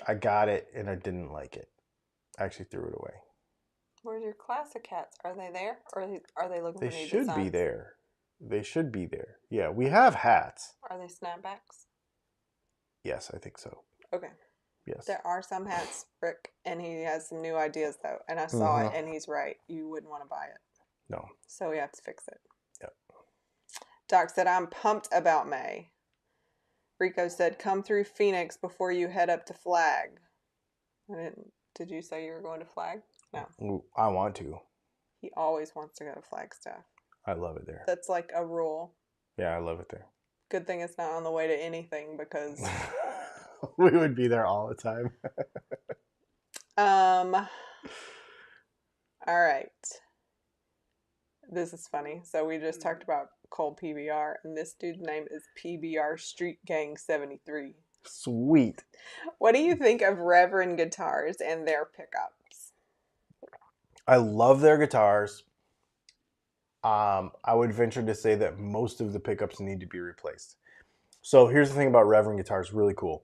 I got it and I didn't like it. I actually threw it away. Where's your classic hats? Are they there, or are they looking They for new should designs? be there. They should be there. Yeah, we have hats. Are they snapbacks? Yes, I think so. Okay. Yes. There are some hats, Rick, and he has some new ideas though. And I saw it, and he's right. You wouldn't want to buy it. No. So we have to fix it. Yep. Doc said, I'm pumped about May. Rico said, come through Phoenix before you head up to Flag. Did you say you were going to Flag? No. I want to. He always wants to go to Flagstaff. I love it there. That's like a rule. Yeah, I love it there. Good thing it's not on the way to anything because... we would be there all the time. All right. This is funny. So we just talked about Cole PBR, and this dude's name is PBR Street Gang 73. Sweet. What do you think of Reverend guitars and their pickups? I love their guitars. I would venture to say that most of the pickups need to be replaced. So here's the thing about Reverend guitars, really cool.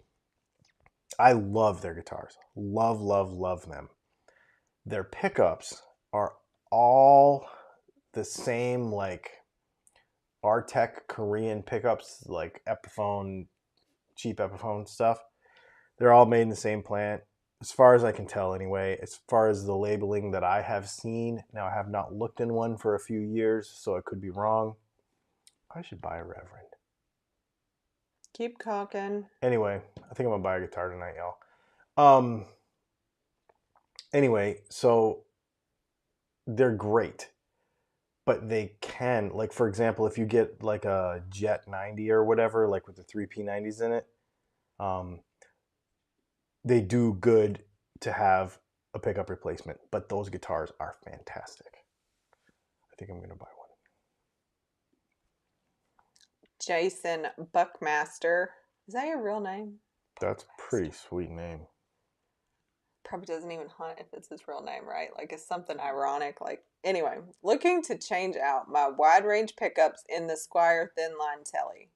I love their guitars. Love, love, love them. Their pickups are all the same, like Artec Korean pickups, like Epiphone, cheap Epiphone stuff. They're all made in the same plant, as far as I can tell anyway. As far as the labeling that I have seen, now I have not looked in one for a few years, so I could be wrong. I should buy a Reverend. Keep talking. Anyway, I think I'm gonna buy a guitar tonight, y'all. Anyway, so they're great, but they can, like, for example, if you get like a Jet 90 or whatever, like with the 3P90s in it, they do good to have a pickup replacement, but those guitars are fantastic. I think I'm gonna buy one. Jason Buckmaster. Is that your real name? That's a pretty sweet name. Probably doesn't even hunt if it's his real name, right? Like it's something ironic. Like, anyway, looking to change out my wide range pickups in the Squire Thin Line Telly.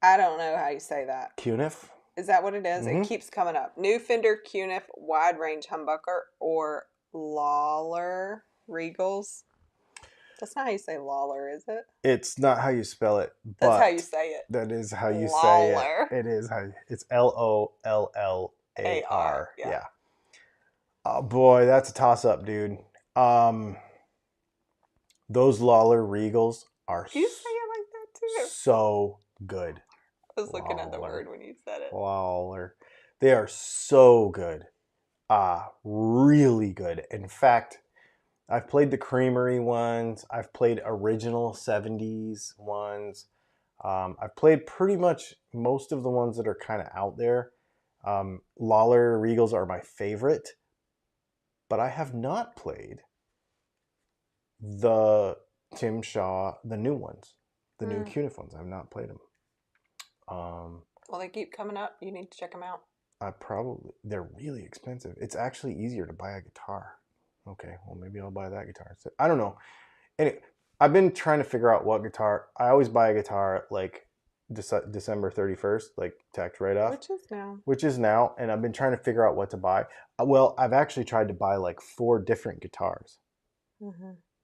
I don't know how you say that. Cunif? Is that what it is? Mm-hmm. It keeps coming up. New Fender Cunif wide range humbucker or Lawler Regals. That's not how you say Lawler, is it? It's not how you spell it, but that's how you say it. That is how you Lawler. say it. It is how it's Lollar. Yeah. Oh boy, that's a toss up, dude. Those Lawler Regals are you say it like that too? So good. I was looking at the word when you said it. Lawler. They are so good. Really good. In fact, I've played the Creamery ones. I've played original 70s ones. I've played pretty much most of the ones that are kind of out there. Lawler Regals are my favorite, but I have not played the Tim Shaw, the new ones, the new Cunif ones. I've not played them. Well, they keep coming up. You need to check them out. They're really expensive. It's actually easier to buy a guitar. Okay, well, maybe I'll buy that guitar. I don't know. Anyway, I've been trying to figure out what guitar. I always buy a guitar like December 31st, like tax write-off. Which is now. And I've been trying to figure out what to buy. Well, I've actually tried to buy like 4 different guitars.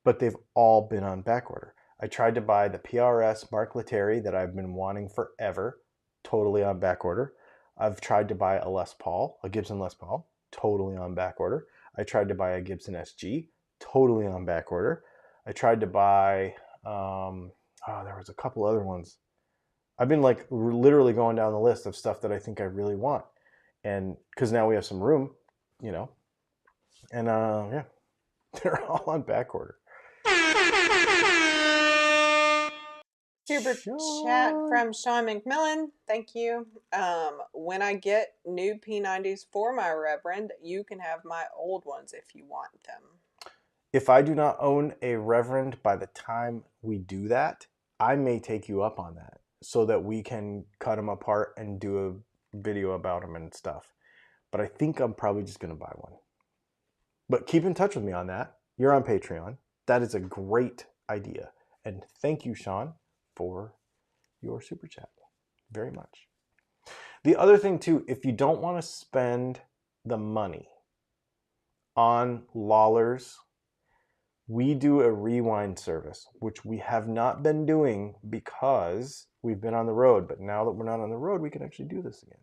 But they've all been on back order. I tried to buy the PRS Mark Lettieri that I've been wanting forever, totally on back order. I've tried to buy a Gibson Les Paul, totally on back order. I tried to buy a Gibson SG, totally on back order. I tried to buy, there was a couple other ones. I've been like literally going down the list of stuff that I think I really want. And because now we have some room, you know, and yeah, they're all on back order. Super chat from Sean McMillan. Thank you. When I get new P90s for my Reverend, you can have my old ones if you want them. If I do not own a Reverend by the time we do that, I may take you up on that so that we can cut them apart and do a video about them and stuff. But I think I'm probably just going to buy one. But keep in touch with me on that. You're on Patreon. That is a great idea. And thank you, Sean, for your super chat. Very much. The other thing, too, if you don't want to spend the money on Lawlers, we do a rewind service, which we have not been doing because we've been on the road. But now that we're not on the road, we can actually do this again.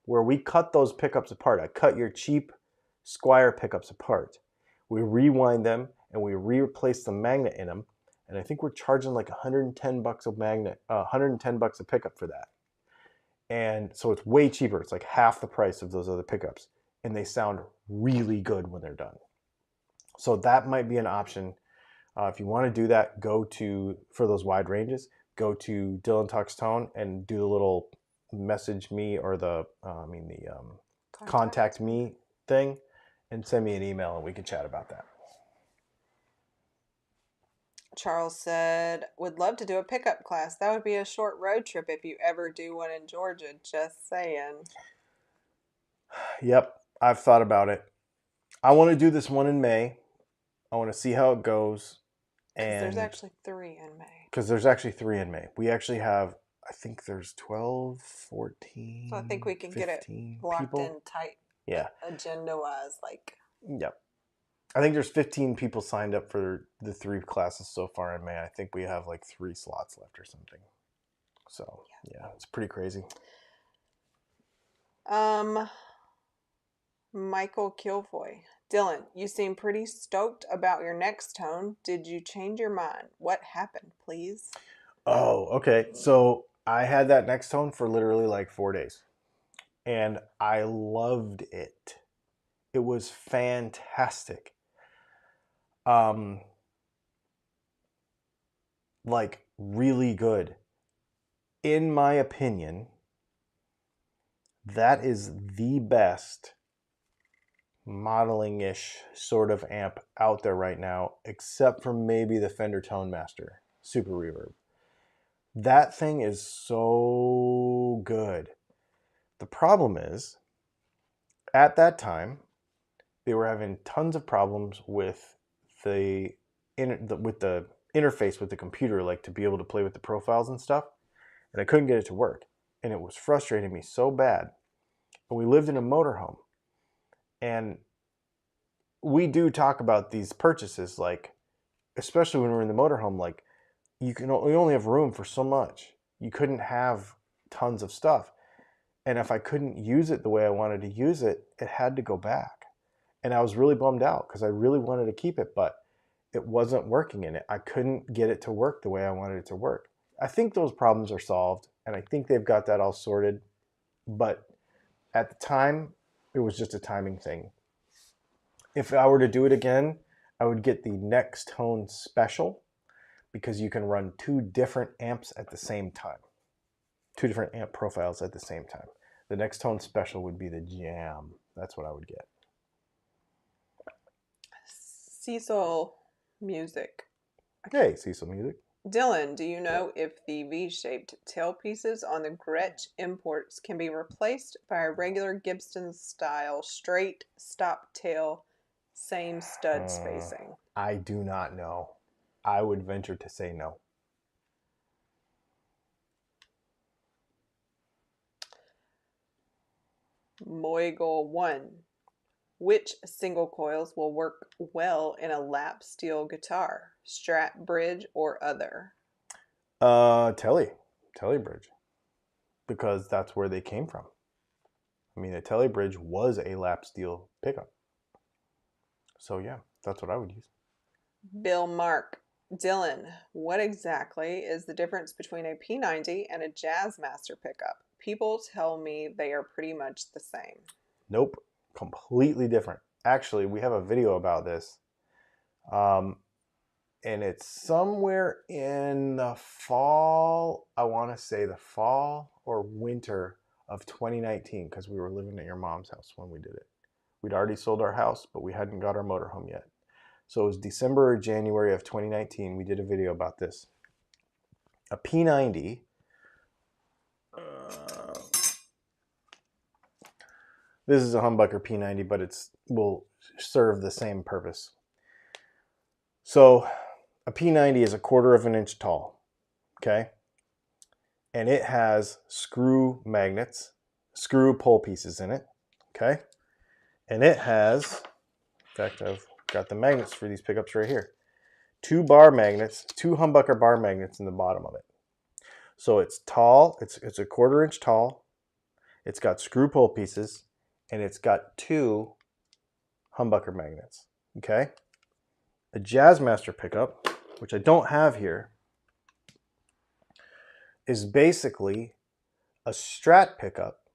Where we cut those pickups apart. I cut your cheap Squire pickups apart. We rewind them and we replace the magnet in them. And I think we're charging like $110 a magnet, $110 a pickup for that. And so it's way cheaper. It's like half the price of those other pickups. And they sound really good when they're done. So that might be an option. If you want to do that, for those wide ranges, go to Dylan Talks Tone and do the little message me or contact me thing and send me an email and we can chat about that. Charles said, would love to do a pickup class. That would be a short road trip if you ever do one in Georgia. Just saying. Yep, I've thought about it. I want to do this one in May. I want to see how it goes. And there's actually 3 in May. Because there's actually 3 in May. We actually have, I think there's 12, 14, so I think we can get it locked people in tight. Yeah. Agenda-wise, like. Yep. I think there's 15 people signed up for the 3 classes so far in May. I think we have like 3 slots left or something. So, yeah, it's pretty crazy. Michael Kilfoy. Dylan, you seem pretty stoked about your next tone. Did you change your mind? What happened, please? Oh, okay. So I had that next tone for literally like 4 days. And I loved it. It was fantastic. Like really good. In my opinion, that is the best modeling-ish sort of amp out there right now, except for maybe the Fender Tone Master Super Reverb. That thing is so good. The problem is, at that time, they were having tons of problems with the interface with the computer, like to be able to play with the profiles and stuff, and I couldn't get it to work, and it was frustrating me so bad. And we lived in a motorhome, and we do talk about these purchases, like especially when we're in the motorhome, like we only have room for so much. You couldn't have tons of stuff, and if I couldn't use it the way I wanted to use it, it had to go back. And I was really bummed out because I really wanted to keep it, but it wasn't working in it. I couldn't get it to work the way I wanted it to work. I think those problems are solved, and I think they've got that all sorted. But at the time, it was just a timing thing. If I were to do it again, I would get the Next Tone Special because you can run 2 different amps at the same time. 2 different amp profiles at the same time. The Next Tone Special would be the jam. That's what I would get. Cecil Music. Hey, Cecil Music. Dylan, do you know if the V-shaped tailpieces on the Gretsch imports can be replaced by a regular Gibson-style straight stop tail, same stud spacing? I do not know. I would venture to say no. Moigle 1. Which single coils will work well in a lap steel guitar? Strat bridge or other? Telly bridge. Because that's where they came from. I mean, a Telly bridge was a lap steel pickup. So yeah, that's what I would use. Bill Mark. Dylan, what exactly is the difference between a P90 and a Jazzmaster pickup? People tell me they are pretty much the same. Nope. Completely different. Actually, we have a video about this. And it's somewhere in the fall, I want to say the fall or winter of 2019, because we were living at your mom's house when we did it. We'd already sold our house, but we hadn't got our motorhome yet. So it was December or January of 2019. We did a video about this. A P90 This is a humbucker P90, but it's will serve the same purpose. So a P90 is 1/4 of an inch tall, okay? And it has screw magnets, screw pole pieces in it, okay? And it has, in fact, I've got the magnets for these pickups right here. 2 bar magnets, 2 humbucker bar magnets in the bottom of it. So it's tall, it's a 1/4 inch tall, it's got screw pole pieces, and it's got 2 humbucker magnets, okay? A Jazzmaster pickup, which I don't have here, is basically a Strat pickup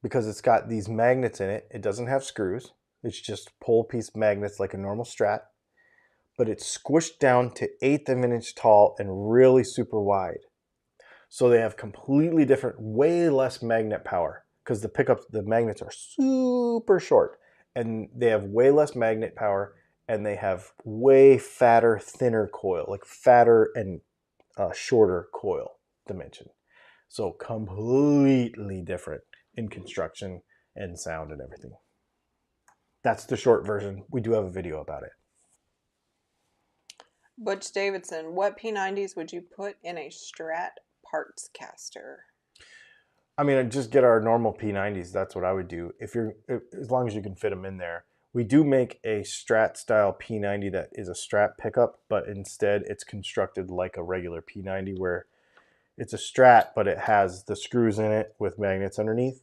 because it's got these magnets in it. It doesn't have screws. It's just pole piece magnets like a normal Strat, but it's squished down to 1/8 of an inch tall and really super wide. So they have completely different, way less magnet power because the pickups, the magnets are super short and they have way less magnet power and they have way fatter, thinner coil, like fatter and shorter coil dimension. So completely different in construction and sound and everything. That's the short version. We do have a video about it. Butch Davidson, what P90s would you put in a Strat parts caster? I mean, just get our normal P90s. That's what I would do. As long as you can fit them in there. We do make a Strat style P90 that is a Strat pickup, but instead it's constructed like a regular P90 where it's a Strat, but it has the screws in it with magnets underneath.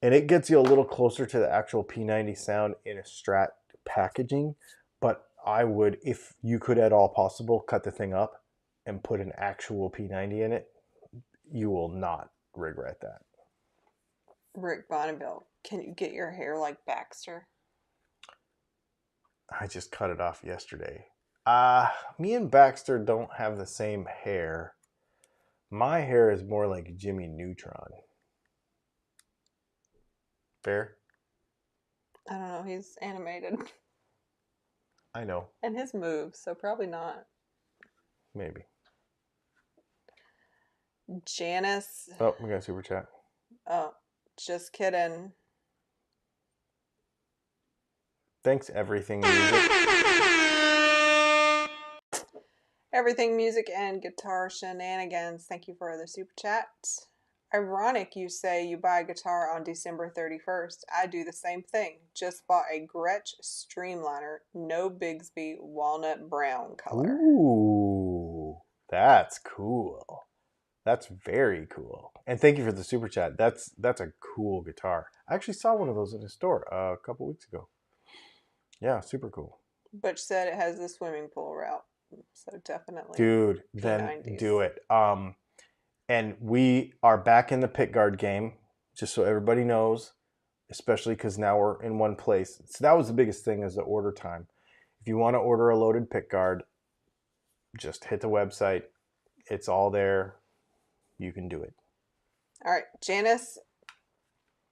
And it gets you a little closer to the actual P90 sound in a Strat packaging. But I would, if you could at all possible, cut the thing up and put an actual P90 in it. You will not regret that. Rick Bonneville, can you get your hair like Baxter? I just cut it off yesterday. Me and Baxter don't have the same hair. My hair is more like Jimmy Neutron. Fair? I don't know, he's animated. I know. And his moves, so probably not. Maybe. Janice. Oh, we got a super chat. Oh, just kidding. Thanks, Everything Music. Everything Music and Guitar Shenanigans. Thank you for the super chat. Ironic you say you buy a guitar on December 31st. I do the same thing. Just bought a Gretsch Streamliner, no Bigsby, walnut brown color. Ooh, that's cool. That's very cool. And thank you for the super chat. That's a cool guitar. I actually saw one of those in a store a couple weeks ago. Yeah, super cool. Butch said it has the swimming pool route. So definitely. Dude, then do it. And we are back in the pick guard game, just so everybody knows, especially because now we're in one place. So that was the biggest thing, is the order time. If you want to order a loaded pick guard, just hit the website. It's all there. You can do it. All right, Janice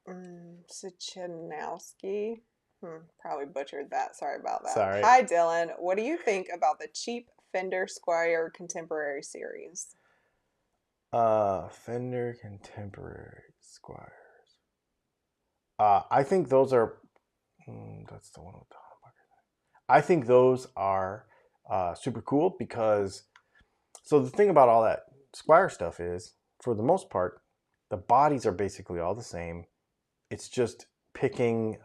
Sichanowski. Probably butchered that. Sorry about that. Sorry. Hi, Dylan. What do you think about the cheap Fender Squier Contemporary series? Fender Contemporary Squires. I think those are. That's the one with the humbucker. I think those are super cool because. So the thing about all that Squire stuff is, for the most part, the bodies are basically all the same. It's just picking.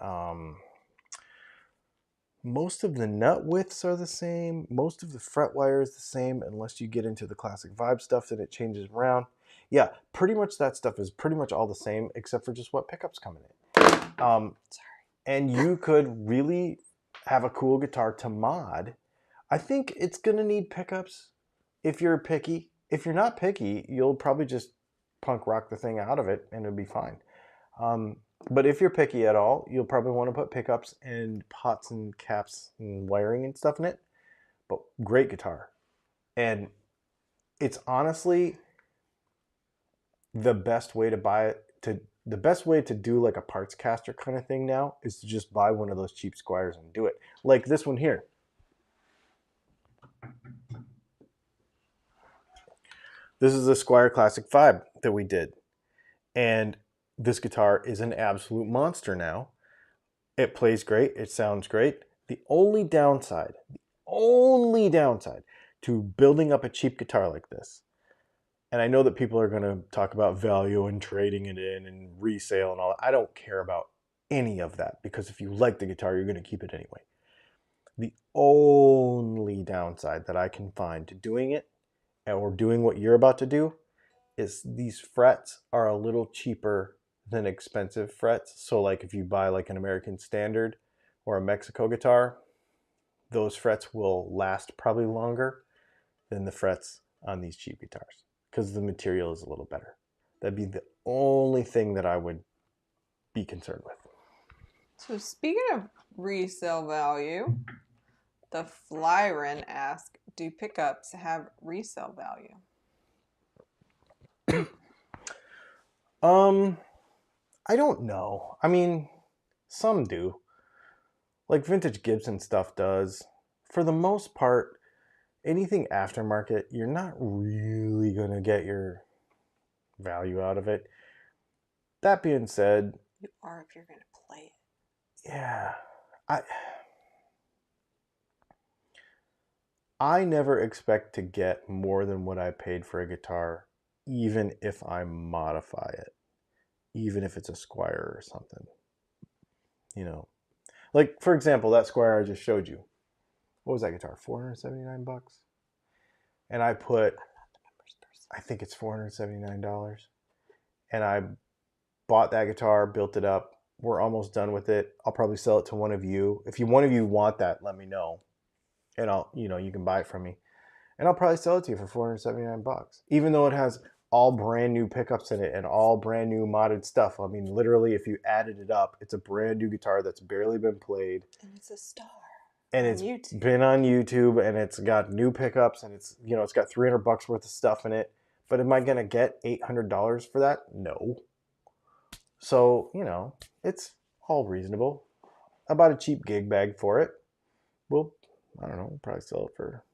Most of the nut widths are the same. Most of the fret wire is the same, unless you get into the classic vibe stuff, then it changes around. Yeah, pretty much that stuff is pretty much all the same, except for just what pickups coming in. Sorry. And you could really have a cool guitar to mod. I think it's gonna need pickups if you're picky. If you're not picky, you'll probably just punk rock the thing out of it and it'll be fine. But if you're picky at all, you'll probably want to put pickups and pots and caps and wiring and stuff in it. But great guitar. And it's honestly the best way to buy it. The best way to do like a parts caster kind of thing now is to just buy one of those cheap Squires and do it. Like this one here. This is a Squire Classic 5 that we did. And this guitar is an absolute monster now. It plays great. It sounds great. The only downside to building up a cheap guitar like this, and I know that people are going to talk about value and trading it in and resale and all that. I don't care about any of that, because if you like the guitar, you're going to keep it anyway. The only downside that I can find to doing it, or doing what you're about to do, is these frets are a little cheaper than expensive frets. So like if you buy like an American Standard or a Mexico guitar, those frets will last probably longer than the frets on these cheap guitars, because the material is a little better. That'd be the only thing that I would be concerned with. So speaking of resale value, the Flyron asks, do pickups have resale value? I don't know. I mean, some do. Like vintage Gibson stuff does. For the most part, anything aftermarket, you're not really going to get your value out of it. That being said, You are if you're going to play it. yeah, I never expect to get more than what I paid for a guitar, even if I modify it, even if it's a Squire or something. You know, like for example, that Squire I just showed you. What was that guitar? $479, and I put, I think it's $479, and I bought that guitar, built it up. We're almost done with it. I'll probably sell it to one of you. If one of you want that, let me know, and you can buy it from me, and I'll probably sell it to you for $479, even though it has all brand new pickups in it and all brand new modded stuff. I mean, literally, if you added it up, it's a brand new guitar that's barely been played, and it's a star. And it's been on YouTube, and it's got new pickups, and it's got $300 worth of stuff in it. But am I gonna get $800 for that? No. So it's all reasonable. I bought a cheap gig bag for it. Well, I don't know. We'll probably sell it for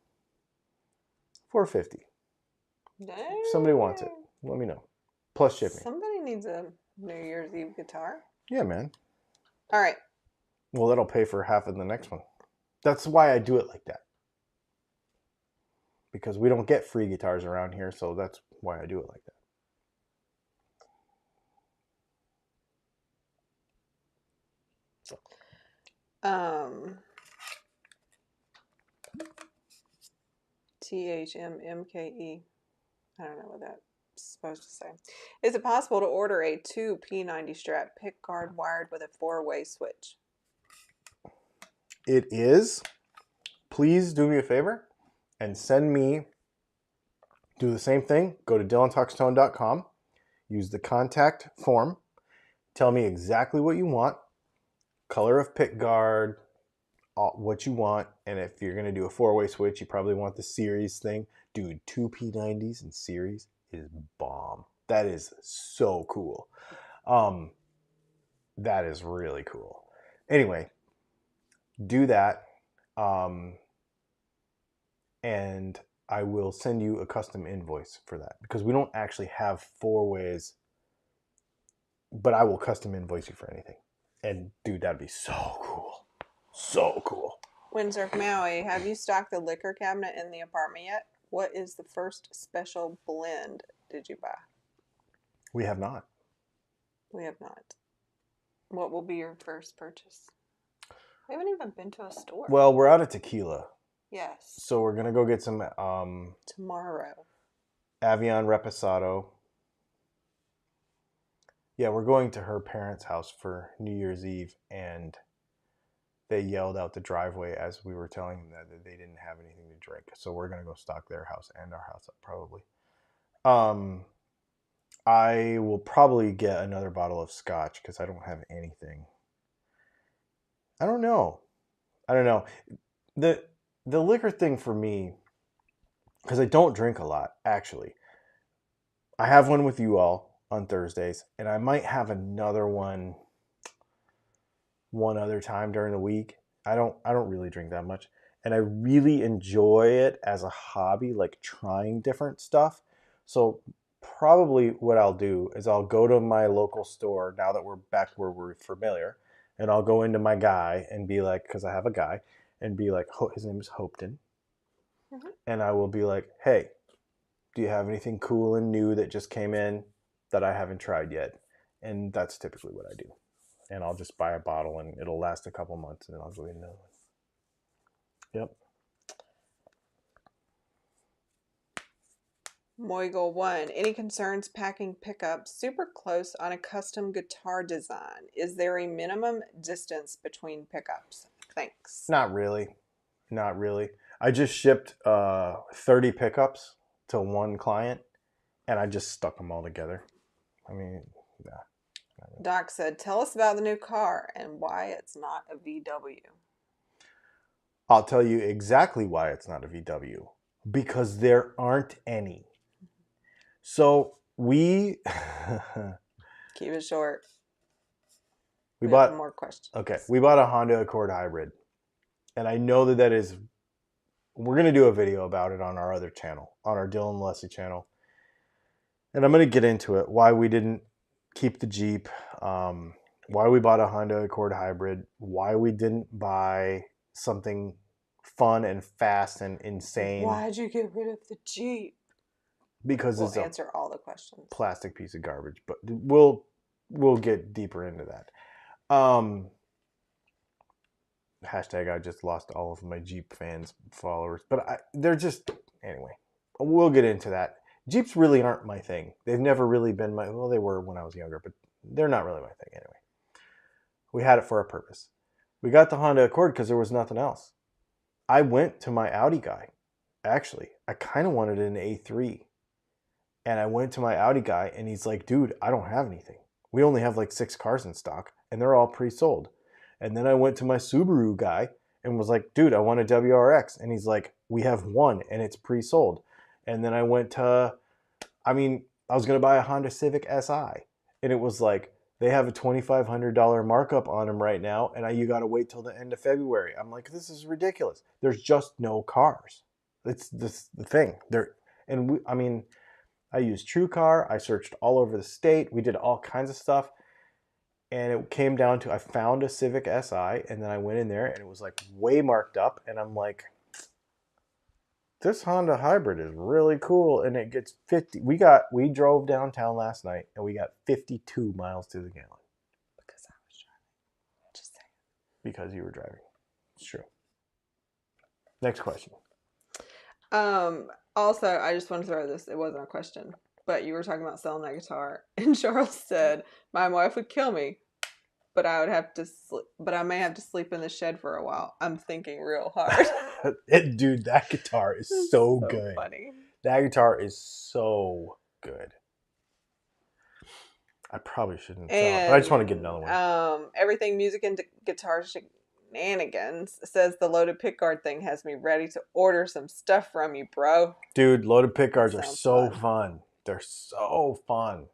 $450. Dang. If somebody wants it, let me know. Plus shipping. Somebody needs a New Year's Eve guitar. Yeah, man. All right. Well, that'll pay for half of the next one. That's why I do it like that. Because we don't get free guitars around here, so that's why I do it like that. THMMKE. I don't know what that's supposed to say. Is it possible to order a 2 P90 Strat pick guard wired with a 4-way switch? It is. Please do me a favor and do the same thing. Go to dylantalkstone.com, use the contact form, tell me exactly what you want, color of pick guard, what you want, and if you're going to do a 4-way switch, you probably want the series thing. Dude, 2 P90s in series is bomb. That is so cool. That is really cool. Anyway, do that, and I will send you a custom invoice for that, because we don't actually have 4-ways, but I will custom invoice you for anything. And dude, that'd be so cool. So cool. Windsurf Maui, have you stocked the liquor cabinet in the apartment yet? What is the first special blend did you buy? We have not. We have not. What will be your first purchase? We haven't even been to a store. Well, we're out of tequila. Yes. So we're gonna go get some tomorrow. Avion Reposado. Yeah, we're going to her parents' house for New Year's Eve, and they yelled out the driveway as we were telling them that they didn't have anything to drink. So we're gonna go stock their house and our house up probably. I will probably get another bottle of scotch because I don't have anything. I don't know. The liquor thing for me, because I don't drink a lot, actually. I have one with you all on Thursdays, and I might have another one other time during the week. I don't really drink that much, and I really enjoy it as a hobby, like trying different stuff. So probably what I'll do is I'll go to my local store now that we're back where we're familiar, and I'll go into my guy and be like, because I have a guy, and be like, his name is Hopeton, and I will be like, hey, do you have anything cool and new that just came in that I haven't tried yet? And that's typically what I do. And I'll just buy a bottle and it'll last a couple months and then I'll go get another one. Yep. Moigle 1. Any concerns packing pickups super close on a custom guitar design? Is there a minimum distance between pickups? Thanks. Not really. Not really. I just shipped 30 pickups to one client and I just stuck them all together. I mean, yeah. Doc said, tell us about the new car and why it's not a VW. I'll tell you exactly why it's not a VW. Because there aren't any. So we Keep it short. we have bought more questions. Okay, we bought a Honda Accord hybrid. And I know that is, we're going to do a video about it on our other channel, on our Dylan Leslie channel. And I'm going to get into it, why we didn't keep the Jeep, why we bought a Honda Accord hybrid, why we didn't buy something fun and fast and insane. Why'd you get rid of the Jeep? Because we'll it's answer all the questions. Plastic piece of garbage, but we'll get deeper into that. Hashtag I just lost all of my Jeep fans followers, but they're just, anyway, we'll get into that. Jeeps really aren't my thing. They've never really been my, well, they were when I was younger, but they're not really my thing anyway. We had it for a purpose. We got the Honda Accord because there was nothing else. I went to my Audi guy. Actually, I kind of wanted an A3. And I went to my Audi guy and he's like, dude, I don't have anything. We only have like 6 cars in stock and they're all pre-sold. And then I went to my Subaru guy and was like, dude, I want a WRX. And he's like, we have one and it's pre-sold. And then I went to, I was going to buy a Honda Civic Si. And it was like, they have a $2,500 markup on them right now. And you got to wait till the end of February. I'm like, this is ridiculous. There's just no cars. It's this the thing. I used TrueCar. I searched all over the state. We did all kinds of stuff. And it came down to, I found a Civic Si, and then I went in there, and it was like way marked up. And I'm like, this Honda hybrid is really cool. And it gets 50. We drove downtown last night, and we got 52 miles to the gallon. Because I was driving. Just saying. Because you were driving. It's true. Next question. Also, I just want to throw this. It wasn't a question, but you were talking about selling that guitar, and Charles said, "My wife would kill me, but I would have to sleep. But I may have to sleep in the shed for a while." I'm thinking real hard. Dude, that guitar is so good. Funny. That guitar is so good. I probably shouldn't sell it, but I just want to get another one. Everything music and guitar shenanigans says the loaded pickguard thing has me ready to order some stuff from you, bro. Dude, loaded pickguards are so fun. They're so fun.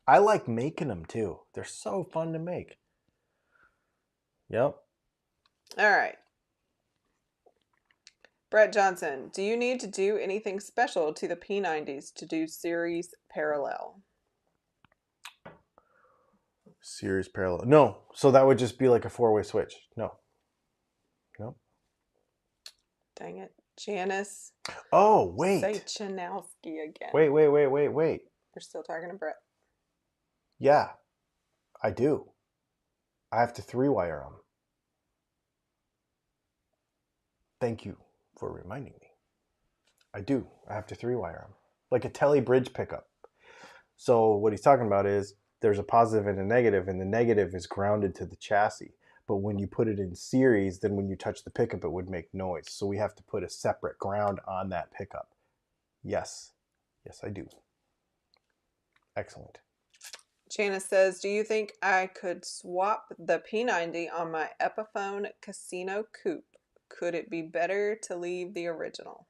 I like making them too. They're so fun to make. Yep. All right. Brett Johnson, do you need to do anything special to the P90s to do series parallel? Series parallel. No. So that would just be like a 4-way switch. No. Nope. Dang it. Janice. Oh, wait. Sachanowski again. Wait. We're still talking to Brett. Yeah, I do. I have to 3-wire them. Thank you for reminding me. I do. I have to 3-wire them. Like a tele bridge pickup. So what he's talking about is there's a positive and a negative, and the negative is grounded to the chassis. But when you put it in series, then when you touch the pickup, it would make noise. So we have to put a separate ground on that pickup. Yes. Yes, I do. Excellent. Janice says, do you think I could swap the P90 on my Epiphone Casino Coupe? Could it be better to leave the original?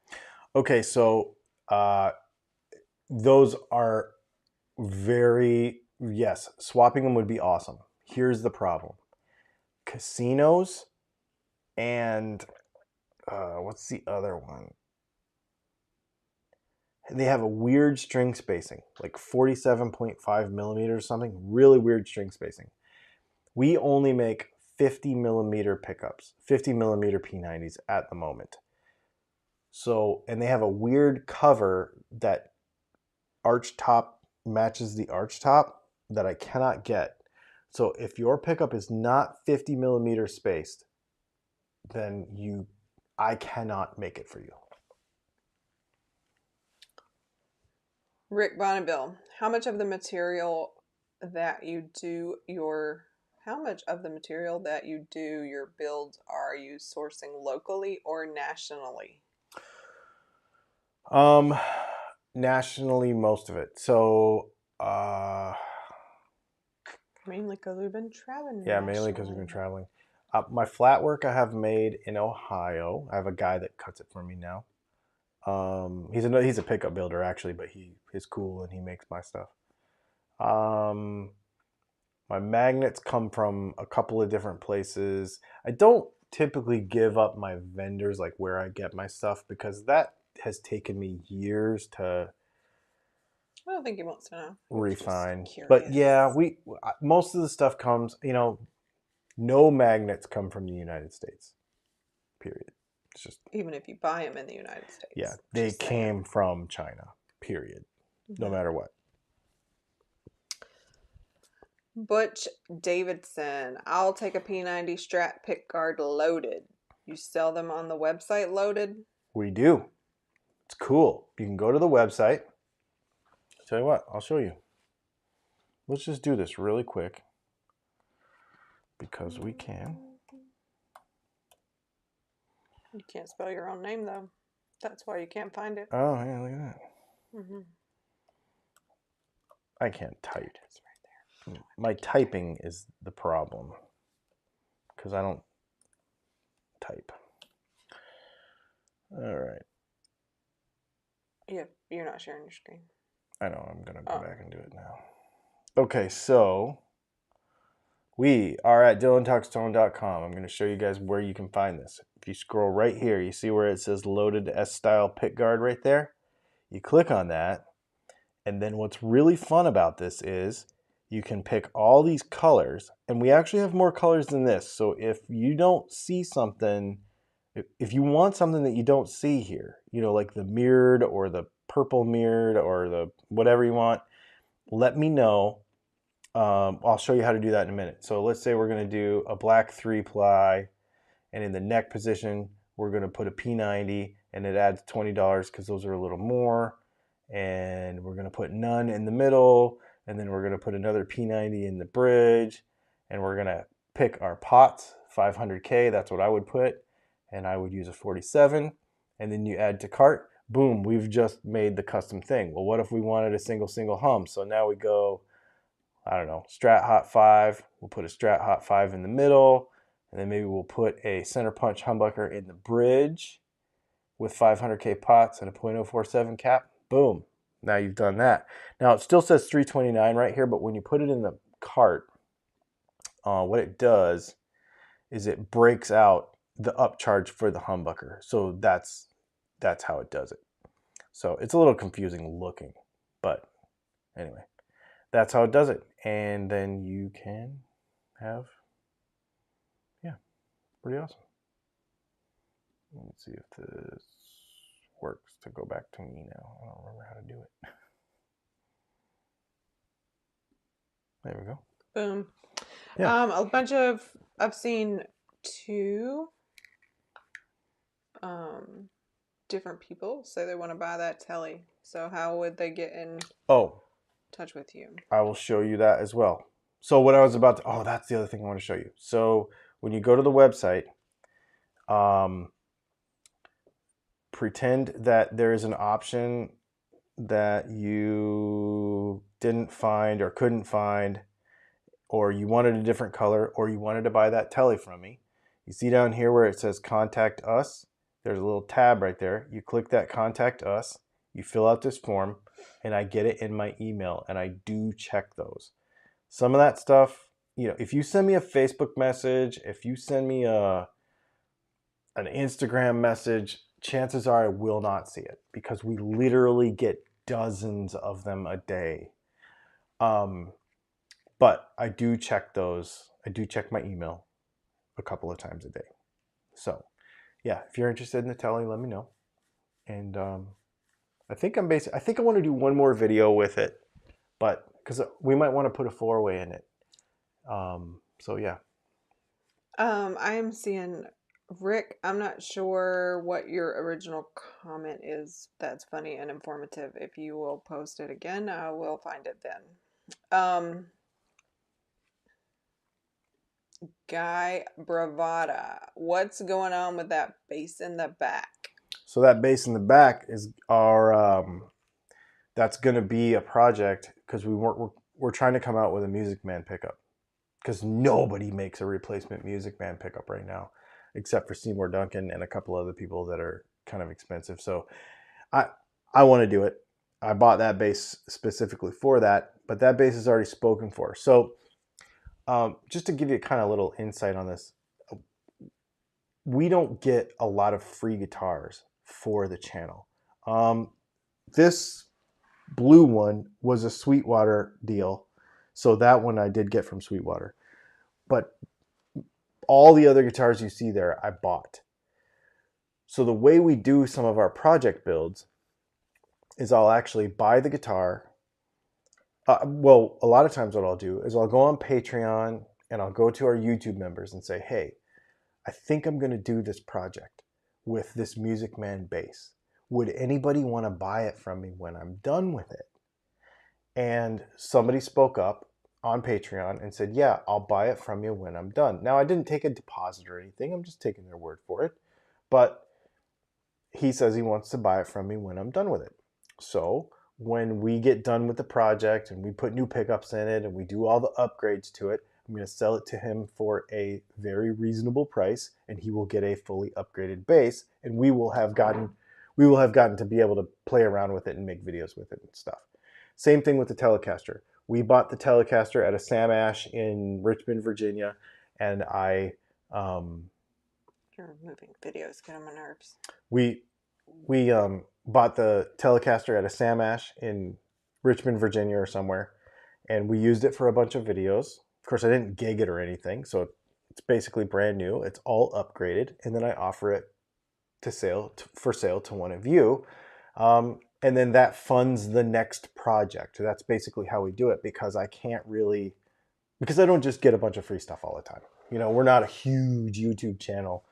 Okay, so those are very, yes, swapping them would be awesome. Here's the problem. Casinos and what's the other one? They have a weird string spacing, like 47.5 millimeters or something. Really weird string spacing. We only make 50 millimeter pickups, 50 millimeter P90s at the moment. So, and they have a weird cover that arch top matches the arch top that I cannot get. So if your pickup is not 50 millimeter spaced, then I cannot make it for you. Rick Bonneville, how much of the material that you do your builds are you sourcing locally or nationally? Nationally, most of it. So, Mainly because we've been traveling. yeah, mainly because we've been traveling. My flat work I have made in Ohio. I have a guy that cuts it for me now. He's a pickup builder actually, but he's cool and he makes my stuff. My magnets come from a couple of different places. I don't typically give up my vendors, like where I get my stuff, because that has taken me years to I don't think he wants to know. refine. But yeah, most of the stuff comes, no magnets come from the United States. Period. It's just, even if you buy them in the United States. Yeah, they came from China. Period. Mm-hmm. No matter what. Butch Davidson, I'll take a P90 Strat pickguard loaded. You sell them on the website loaded? We do. It's cool. You can go to the website. Tell you what, I'll show you. Let's just do this really quick because we can. You can't spell your own name though. That's why you can't find it. Oh, yeah, look at that. Mm-hmm. I can't type. My typing is the problem because I don't type. All right. Yeah, you're not sharing your screen. I know. I'm going to go back and do it now. Okay, so we are at dylantalkstone.com. I'm going to show you guys where you can find this. If you scroll right here, you see where it says loaded S-style pickguard right there? You click on that, and then what's really fun about this is you can pick all these colors, and we actually have more colors than this. So if you don't see something, if you want something that you don't see here, like the mirrored or the purple mirrored or the whatever you want, let me know. I'll show you how to do that in a minute. So let's say we're going to do a black 3-ply, and in the neck position, we're going to put a P90, and it adds $20 because those are a little more. And we're going to put none in the middle, and then we're going to put another P90 in the bridge, and we're going to pick our pots, 500K, that's what I would put, and I would use a 47, and then you add to cart, boom, we've just made the custom thing. Well, what if we wanted a single hum? So now we go, I don't know, Strat Hot 5, we'll put a Strat Hot 5 in the middle, and then maybe we'll put a center punch humbucker in the bridge with 500K pots and a .047 cap. Boom. Now you've done that. Now it still says $329 right here, but when you put it in the cart, what it does is it breaks out the upcharge for the humbucker. So that's how it does it. So it's a little confusing looking, but anyway, that's how it does it. And then you can have, pretty awesome. Let's see if this works to go back to me now. I don't remember how to do it. There we go. Boom. Yeah. A bunch of, I've seen 2 different people say they want to buy that telly. So how would they get in touch with you? I will show you that as well. So what I was about to, that's the other thing I want to show you. So when you go to the website, pretend that there is an option that you didn't find or couldn't find, or you wanted a different color, or you wanted to buy that telly from me. You see down here where it says contact us, there's a little tab right there. You click that contact us, you fill out this form, and I get it in my email, and I do check those. Some of that stuff, if you send me a Facebook message, if you send me an Instagram message, chances are I will not see it because we literally get dozens of them a day. But I do check those. I do check my email a couple of times a day. So yeah, if you're interested in the telly, let me know. And I think I think I want to do one more video with it, but because we might want to put a 4-way in it. So yeah. I am seeing Rick. I'm not sure what your original comment is. That's funny and informative. If you will post it again, I will find it then. Guy Bravada, what's going on with that bass in the back? So that bass in the back is our. That's going to be a project because we're trying to come out with a Music Man pickup because nobody makes a replacement Music Man pickup right now, except for Seymour Duncan and a couple other people that are kind of expensive. So I want to do it. I bought that bass specifically for that, but that bass is already spoken for. So just to give you kind of a little insight on this, we don't get a lot of free guitars for the channel. This blue one was a Sweetwater deal, so that one I did get from Sweetwater. But all the other guitars you see there, I bought. So the way we do some of our project builds is I'll actually buy the guitar. Well, a lot of times what I'll do is I'll go on Patreon and I'll go to our YouTube members and say, hey, I think I'm going to do this project with this Music Man bass. Would anybody want to buy it from me when I'm done with it? And somebody spoke up on Patreon and said, yeah, I'll buy it from you when I'm done. Now, I didn't take a deposit or anything. I'm just taking their word for it. But he says he wants to buy it from me when I'm done with it. So when we get done with the project and we put new pickups in it and we do all the upgrades to it, I'm going to sell it to him for a very reasonable price, and he will get a fully upgraded bass, and we will have gotten to be able to play around with it and make videos with it and stuff. Same thing with the Telecaster. We bought the Telecaster at a Sam Ash in Richmond, Virginia, and You're moving videos, get on my nerves. We bought the Telecaster at a Sam Ash in Richmond, Virginia or somewhere, and we used it for a bunch of videos. Of course, I didn't gig it or anything, so it's basically brand new. It's all upgraded, and then I offer it for sale to one of you. And then that funds the next project. That's basically how we do it because I don't just get a bunch of free stuff all the time. You know, we're not a huge YouTube channel,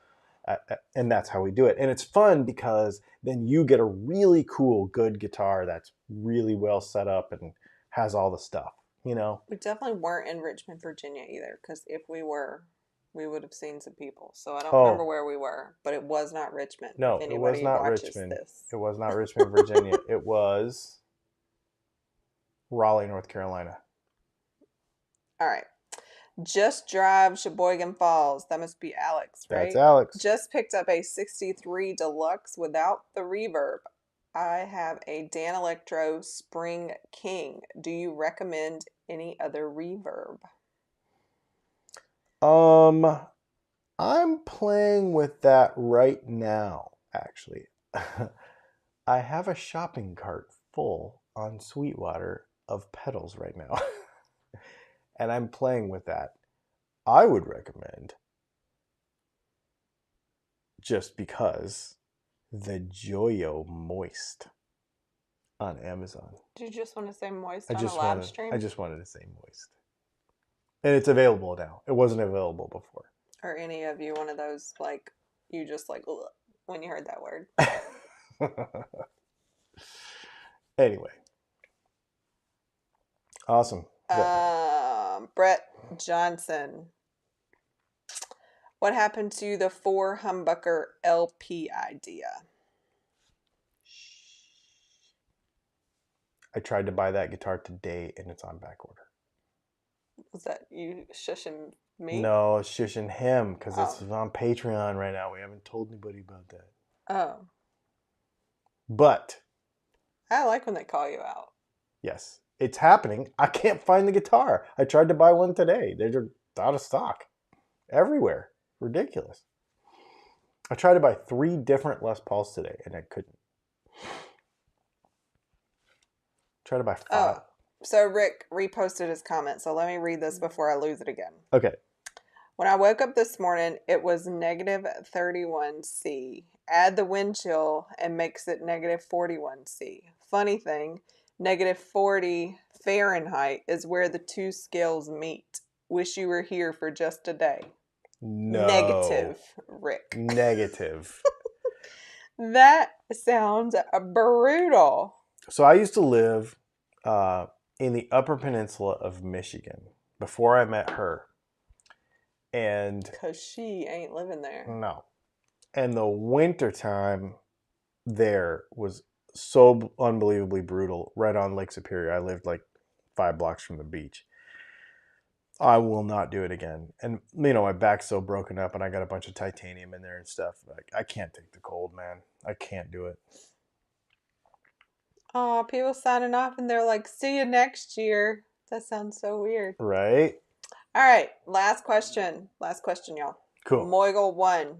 and that's how we do it. And it's fun because then you get a really cool, good guitar that's really well set up and has all the stuff, you know? We definitely weren't in Richmond, Virginia either, because if we were, we would have seen some people. So I don't remember where we were, but it was not Richmond. No, if it was not Richmond. This. It was not Richmond, Virginia. It was Raleigh, North Carolina. All right. Just drive Sheboygan Falls. That must be Alex, right? That's Alex. Just picked up a 63 Deluxe without the reverb. I have a Dan Electro Spring King. Do you recommend any other reverb? I'm playing with that right now, actually. I have a shopping cart full on Sweetwater of pedals right now. And I'm playing with that. I would recommend, just because, the Joyo Moist on Amazon. Did you just want to say moist on a live stream? I just wanted to say moist. And it's available now. It wasn't available before. Are any of you one of those, like, you just like, ugh, when you heard that word? Anyway. Awesome. Brett Johnson. What happened to the 4 humbucker LP idea? I tried to buy that guitar today and it's on back order. Was that you shushing me? No, it's shushing him because it's on Patreon right now. We haven't told anybody about that. Oh. But I like when they call you out. Yes, it's happening. I can't find the guitar. I tried to buy one today. They're out of stock everywhere. Ridiculous. I tried to buy 3 different Les Pauls today, and I couldn't. Try to buy 5. Oh, so Rick reposted his comment. So let me read this before I lose it again. Okay. When I woke up this morning, it was negative 31°C. Add the wind chill and makes it negative 41°C. Funny thing, negative 40 Fahrenheit is where the two scales meet. Wish you were here for just a day. No. Negative, Rick. Negative. That sounds brutal. So I used to live in the Upper Peninsula of Michigan before I met her. And because she ain't living there. No. And the wintertime there was so unbelievably brutal right on Lake Superior. I lived like 5 blocks from the beach. I will not do it again. And, you know, my back's so broken up and I got a bunch of titanium in there and stuff. Like, I can't take the cold, man. I can't do it. Oh, people signing off and they're like, see you next year. That sounds so weird. Right? All right. Last question. Last question, y'all. Cool. Moigle 1.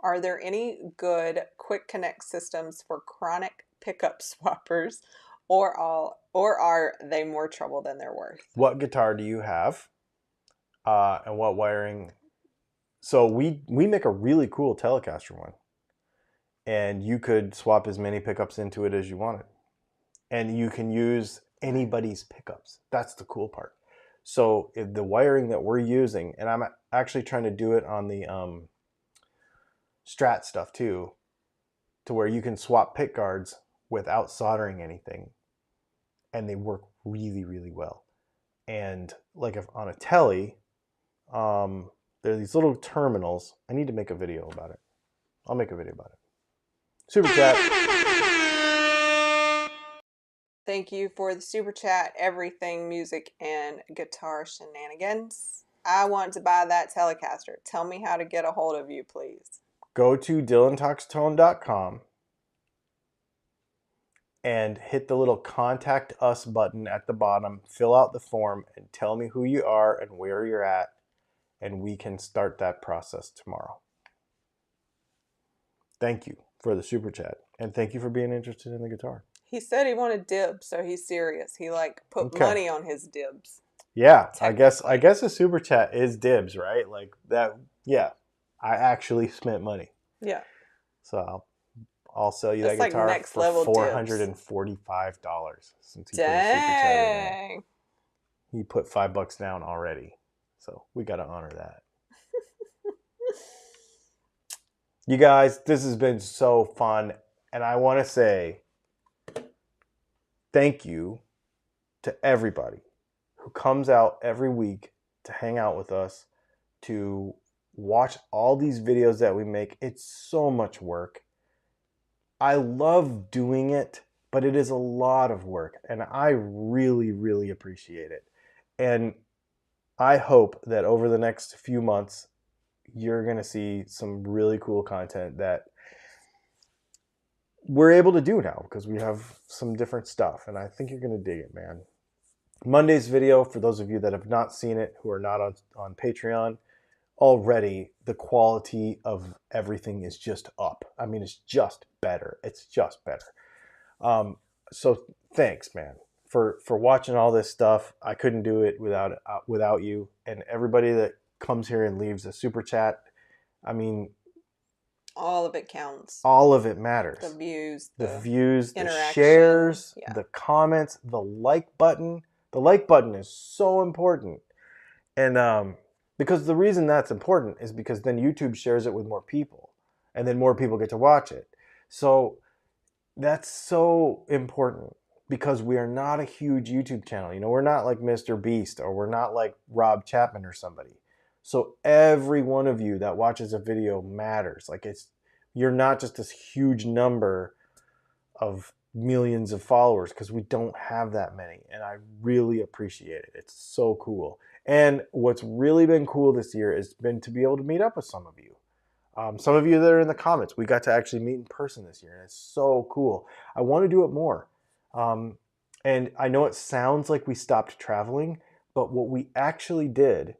Are there any good quick connect systems for chronic pickup swappers or are they more trouble than they're worth? What guitar do you have? And what wiring? So we make a really cool Telecaster one. And you could swap as many pickups into it as you wanted. And you can use anybody's pickups. That's the cool part. So if the wiring that we're using, and I'm actually trying to do it on the Strat stuff too, to where you can swap pick guards without soldering anything. And they work really, really well. And like if on a Tele, there are these little terminals. I need to make a video about it. I'll make a video about it. Super chat. Thank you for the super chat, everything music and guitar shenanigans. I want to buy that Telecaster. Tell me how to get a hold of you, please. Go to dylantalkstone.com and hit the little contact us button at the bottom. Fill out the form and tell me who you are and where you're at, and we can start that process tomorrow. Thank you for the super chat, and thank you for being interested in the guitar. He said he wanted dibs, so he's serious. He put money on his dibs. Yeah, I guess a super chat is dibs, right? Like that. Yeah, I actually spent money. Yeah. So I'll sell you that guitar for $445 since he put a super chat in there. He put $5 down already, so we got to honor that. You guys, this has been so fun, and I want to say thank you to everybody who comes out every week to hang out with us, to watch all these videos that we make. It's so much work. I love doing it, but it is a lot of work, and I really, really appreciate it. And I hope that over the next few months, you're going to see some really cool content that we're able to do now because we have some different stuff, and I think you're going to dig it, man. Monday's video, for those of you that have not seen it, who are not on Patreon, already the quality of everything is just up. I mean, it's just better. It's just better. So thanks, man, for watching all this stuff. I couldn't do it without you, and everybody that comes here and leaves a super chat. I mean, all of it counts. All of it matters. The views, the shares, the comments, the like button. The like button is so important. And because the reason that's important is because then YouTube shares it with more people, and then more people get to watch it. So that's so important because we are not a huge YouTube channel. You know, we're not like Mr. Beast, or we're not like Rob Chapman or somebody. So every one of you that watches a video matters. Like you're not just this huge number of millions of followers, because we don't have that many, and I really appreciate it. It's so cool. And what's really been cool this year has been to be able to meet up with some of you. Some of you that are in the comments, we got to actually meet in person this year, and it's so cool. I want to do it more. And I know it sounds like we stopped traveling, but what we actually did,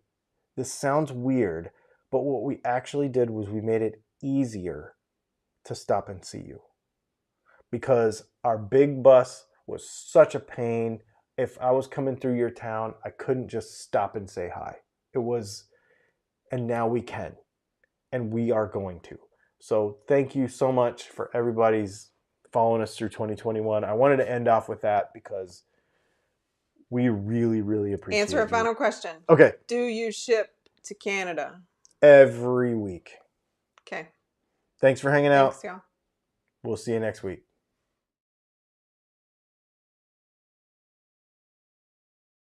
this sounds weird, but what we actually did was we made it easier to stop and see you, because our big bus was such a pain. If I was coming through your town, I couldn't just stop and say hi. It was, and now we can, and we are going to. So thank you so much for everybody's following us through 2021. I wanted to end off with that because we really, really appreciate it. Answer a final question. Okay. Do you ship to Canada? Every week. Okay. Thanks for hanging out. Thanks, y'all. We'll see you next week.